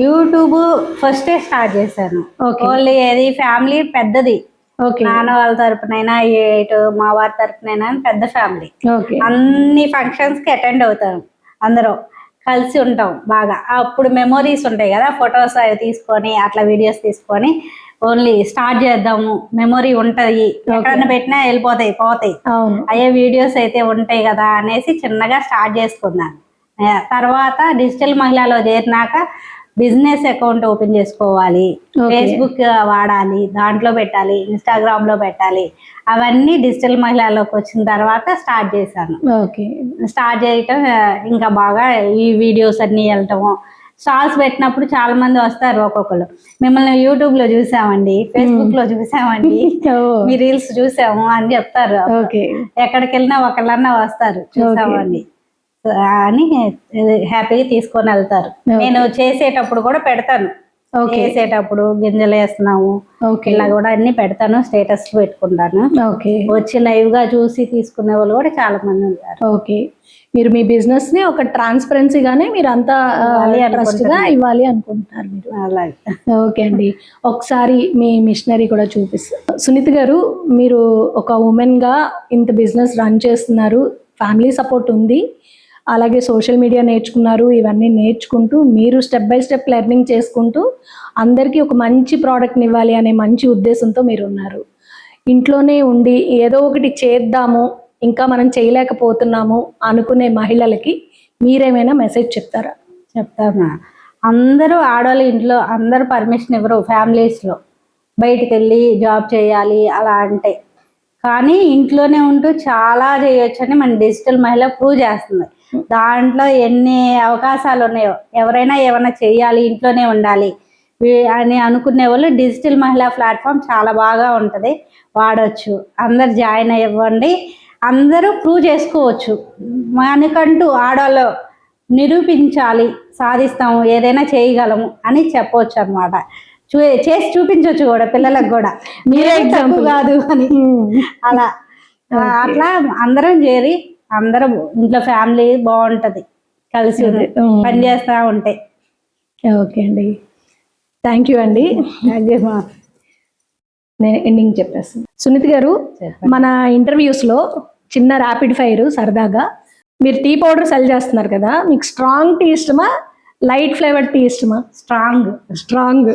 యూట్యూబ్ ఫస్టే స్టార్ట్ చేశాను. ఓన్లీ ఏది ఫ్యామిలీ పెద్దది, నాన్న వాళ్ళ తరపునైనా మా వారి తరపునైనా పెద్ద ఫ్యామిలీ. అన్ని ఫంక్షన్స్ కి అటెండ్ అవుతాను, అందరం కలిసి ఉంటాం బాగా. అప్పుడు మెమొరీస్ ఉంటాయి కదా, ఫొటోస్ అవి తీసుకొని అట్లా వీడియోస్ తీసుకొని ఓన్లీ స్టార్ట్ చేద్దాము, మెమొరీ ఉంటది, ఎక్కడన్నా పెట్టినా పోతాయి, అయ్యే వీడియోస్ అయితే ఉంటాయి కదా అనేసి చిన్నగా స్టార్ట్ చేసుకున్నాను. తర్వాత డిజిటల్ మహిళలో చేరినాక బిజినెస్ అకౌంట్ ఓపెన్ చేసుకోవాలి, ఫేస్బుక్ వాడాలి, దాంట్లో పెట్టాలి, ఇన్స్టాగ్రామ్ లో పెట్టాలి, అవన్నీ డిజిటల్ మహిళలోకి వచ్చిన తర్వాత స్టార్ట్ చేశాను. స్టార్ట్ చేయటం ఇంకా బాగా ఈ వీడియోస్ అన్ని వెళ్ళటము. స్టాల్స్ పెట్టినప్పుడు చాలా మంది వస్తారు, ఒక్కొక్కరు మిమ్మల్ని యూట్యూబ్ లో చూసామండి, ఫేస్బుక్ లో చూసామండి, మీ రీల్స్ చూసాము అని చెప్తారు. ఎక్కడికి వెళ్ళినా ఒకళ్ళన్నా వస్తారు చూసామండి అని హ్యాపీగా తీసుకొని వెళ్తారు. నేను చేసేటప్పుడు కూడా పెడతాను, చేసేటప్పుడు గింజలు వేస్తున్నాము ఇలా కూడా అన్ని పెడతాను, స్టేటస్ పెట్టుకుంటాను. వచ్చి లైవ్ గా చూసి తీసుకునే వాళ్ళు కూడా చాలా మంది ఉంటారు. మీరు మీ బిజినెస్ ని ఒక ట్రాన్స్పరెన్సీగానే మీరు అంతా ట్రస్ట్ గా ఇవ్వాలి అనుకుంటున్నారు మీరు. అలాగే. ఓకే అండి, ఒకసారి మీ మిషనరీ కూడా చూపిస్తారు. సునీత గారు, మీరు ఒక ఉమెన్ గా ఇంత బిజినెస్ రన్ చేస్తున్నారు, ఫ్యామిలీ సపోర్ట్ ఉంది, అలాగే సోషల్ మీడియా నేర్చుకున్నారు. ఇవన్నీ నేర్చుకుంటూ మీరు స్టెప్ బై స్టెప్ లెర్నింగ్ చేసుకుంటూ అందరికీ ఒక మంచి ప్రోడక్ట్ని ఇవ్వాలి అనే మంచి ఉద్దేశంతో మీరు ఉన్నారు. ఇంట్లోనే ఉండి ఏదో ఒకటి చేద్దాము, ఇంకా మనం చేయలేకపోతున్నాము అనుకునే మహిళలకి మీరేమైనా మెసేజ్ చెప్తారా? చెప్తామా. అందరూ ఆడవాళ్ళు ఇంట్లో అందరూ పర్మిషన్ ఇవ్వరు ఫ్యామిలీస్లో, బయటికి వెళ్ళి జాబ్ చేయాలి అలా అంటే. కానీ ఇంట్లోనే ఉంటూ చాలా చేయొచ్చని మన డిజిటల్ మహిళ ప్రూవ్ చేస్తుంది. దాంట్లో ఎన్ని అవకాశాలు ఉన్నాయో, ఎవరైనా ఏమైనా చేయాలి, ఇంట్లోనే ఉండాలి అని అనుకునే వాళ్ళు డిజిటల్ మహిళా ప్లాట్ఫామ్ చాలా బాగా ఉంటుంది, వాడచ్చు. అందరు జాయిన్ అవ్వండి, అందరూ ప్రూవ్ చేసుకోవచ్చు. మనకంటూ ఆడవాళ్ళు నిరూపించాలి, సాధిస్తాము, ఏదైనా చేయగలము అని చెప్పవచ్చు అనమాట. చేసి చూపించవచ్చు కూడా పిల్లలకు కూడా, మీరే ఎగ్జాంపుల్ కాదు అని. అలా అట్లా అందరం చేరి అందరం ఇంట్లో ఫ్యామిలీ బాగుంటుంది. కలిసి పని చేస్తా ఉంటే. ఓకే అండి, థ్యాంక్ యూ అండి. నేను ఎండింగ్ చెప్పేస్తాను. సునీత గారు, మన ఇంటర్వ్యూస్లో చిన్న ర్యాపిడ్ ఫైర్ సరదాగా, మీరు టీ పౌడర్ సెల్ చేస్తున్నారు కదా, మీకు స్ట్రాంగ్ టీ ఇష్టమా, లైట్ ఫ్లేవర్ టీ ఇష్టమా? స్ట్రాంగ్ స్ట్రాంగ్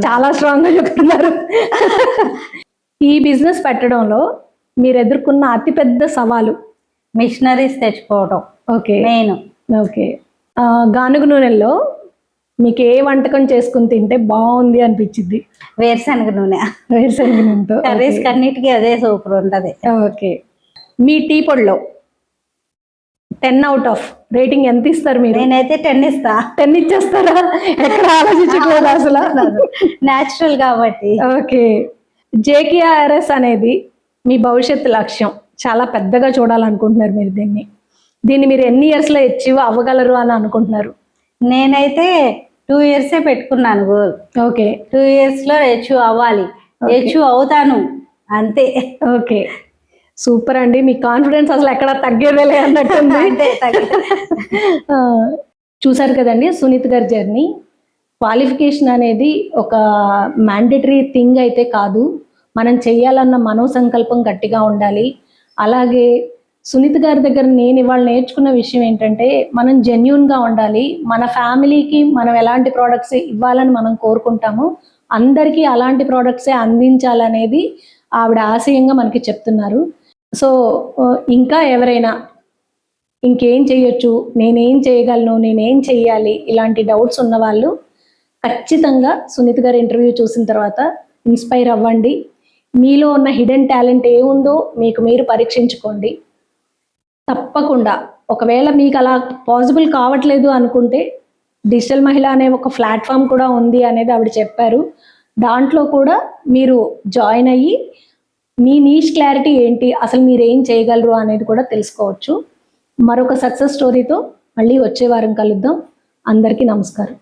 చాలా స్ట్రాంగ్గా చెప్తున్నారు. ఈ బిజినెస్ పెట్టడంలో మీరు ఎదుర్కొన్న అతిపెద్ద సవాలు? మిషనరీస్ తెచ్చుకోవడం. ఓకే, నేను ఓకే. గానుగ నూనెల్లో మీకు ఏ వంటకం చేసుకుని తింటే బాగుంది అనిపించింది? వేరుశనగ నూనె. వేరుశనగ నూనెతో కర్రీస్ అన్నిటికీ అదే సూపర్ ఉంటది. ఓకే. మీ టీ పొడిలో 10 out of రేటింగ్ ఎంత ఇస్తారు మీరు? నేనైతే 10 ఇస్తా. 10 ఇచ్చేస్తారా? ఎక్కడ ఆలోచించట్లేదు అసలు. న్యాచురల్ కాబట్టి. ఓకే. జేకేఆర్ఎస్ అనేది మీ భవిష్యత్తు లక్ష్యం, చాలా పెద్దగా చూడాలనుకుంటున్నారు మీరు దీన్ని మీరు ఎన్ని ఇయర్స్లో అచీవ్ అవ్వగలరు అని అనుకుంటున్నారు? నేనైతే 2 years పెట్టుకున్నాను గోల్. ఓకే. 2 years లో అచీవ్ అవ్వాలి. అచీవ్ అవుతాను అంతే. ఓకే, సూపర్ అండి. మీ కాన్ఫిడెన్స్ అసలు ఎక్కడ తగ్గేదేలే అన్నట్టుంది. చూసారు కదండి సునీత గారి జర్నీ. క్వాలిఫికేషన్ అనేది ఒక మ్యాండేటరీ థింగ్ అయితే కాదు, మనం చెయ్యాలన్న మనోసంకల్పం గట్టిగా ఉండాలి. అలాగే సునీత గారి దగ్గర నేను ఇవాళ నేర్చుకున్న విషయం ఏంటంటే, మనం జెన్యూన్గా ఉండాలి. మన ఫ్యామిలీకి మనం ఎలాంటి ప్రోడక్ట్స్ ఇవ్వాలని మనం కోరుకుంటామో అందరికీ అలాంటి ప్రోడక్ట్సే అందించాలనేది ఆవిడ ఆశయంగా మనకి చెప్తున్నారు. సో ఇంకా ఎవరైనా ఇంకేం చేయొచ్చు, నేనేం చేయగలను, నేనేం చెయ్యాలి, ఇలాంటి డౌట్స్ ఉన్నవాళ్ళు ఖచ్చితంగా సునీత గారి ఇంటర్వ్యూ చూసిన తర్వాత ఇన్స్పైర్ అవ్వండి. మీలో ఉన్న హిడెన్ టాలెంట్ ఏముందో మీకు మీరు పరీక్షించుకోండి. తప్పకుండా ఒకవేళ మీకు అలా పాసిబుల్ కావట్లేదు అనుకుంటే డిజిటల్ మహిళ అనే ఒక ప్లాట్ఫామ్ కూడా ఉంది అనేది ఆవిడ చెప్పారు. దాంట్లో కూడా మీరు జాయిన్ అయ్యి మీ నీష్ క్లారిటీ ఏంటి, అసలు మీరు ఏం చేయగలరు అనేది కూడా తెలుసుకోవచ్చు. మరొక సక్సెస్ స్టోరీతో మళ్ళీ వచ్చే వారం కలుద్దాం. అందరికీ నమస్కారం.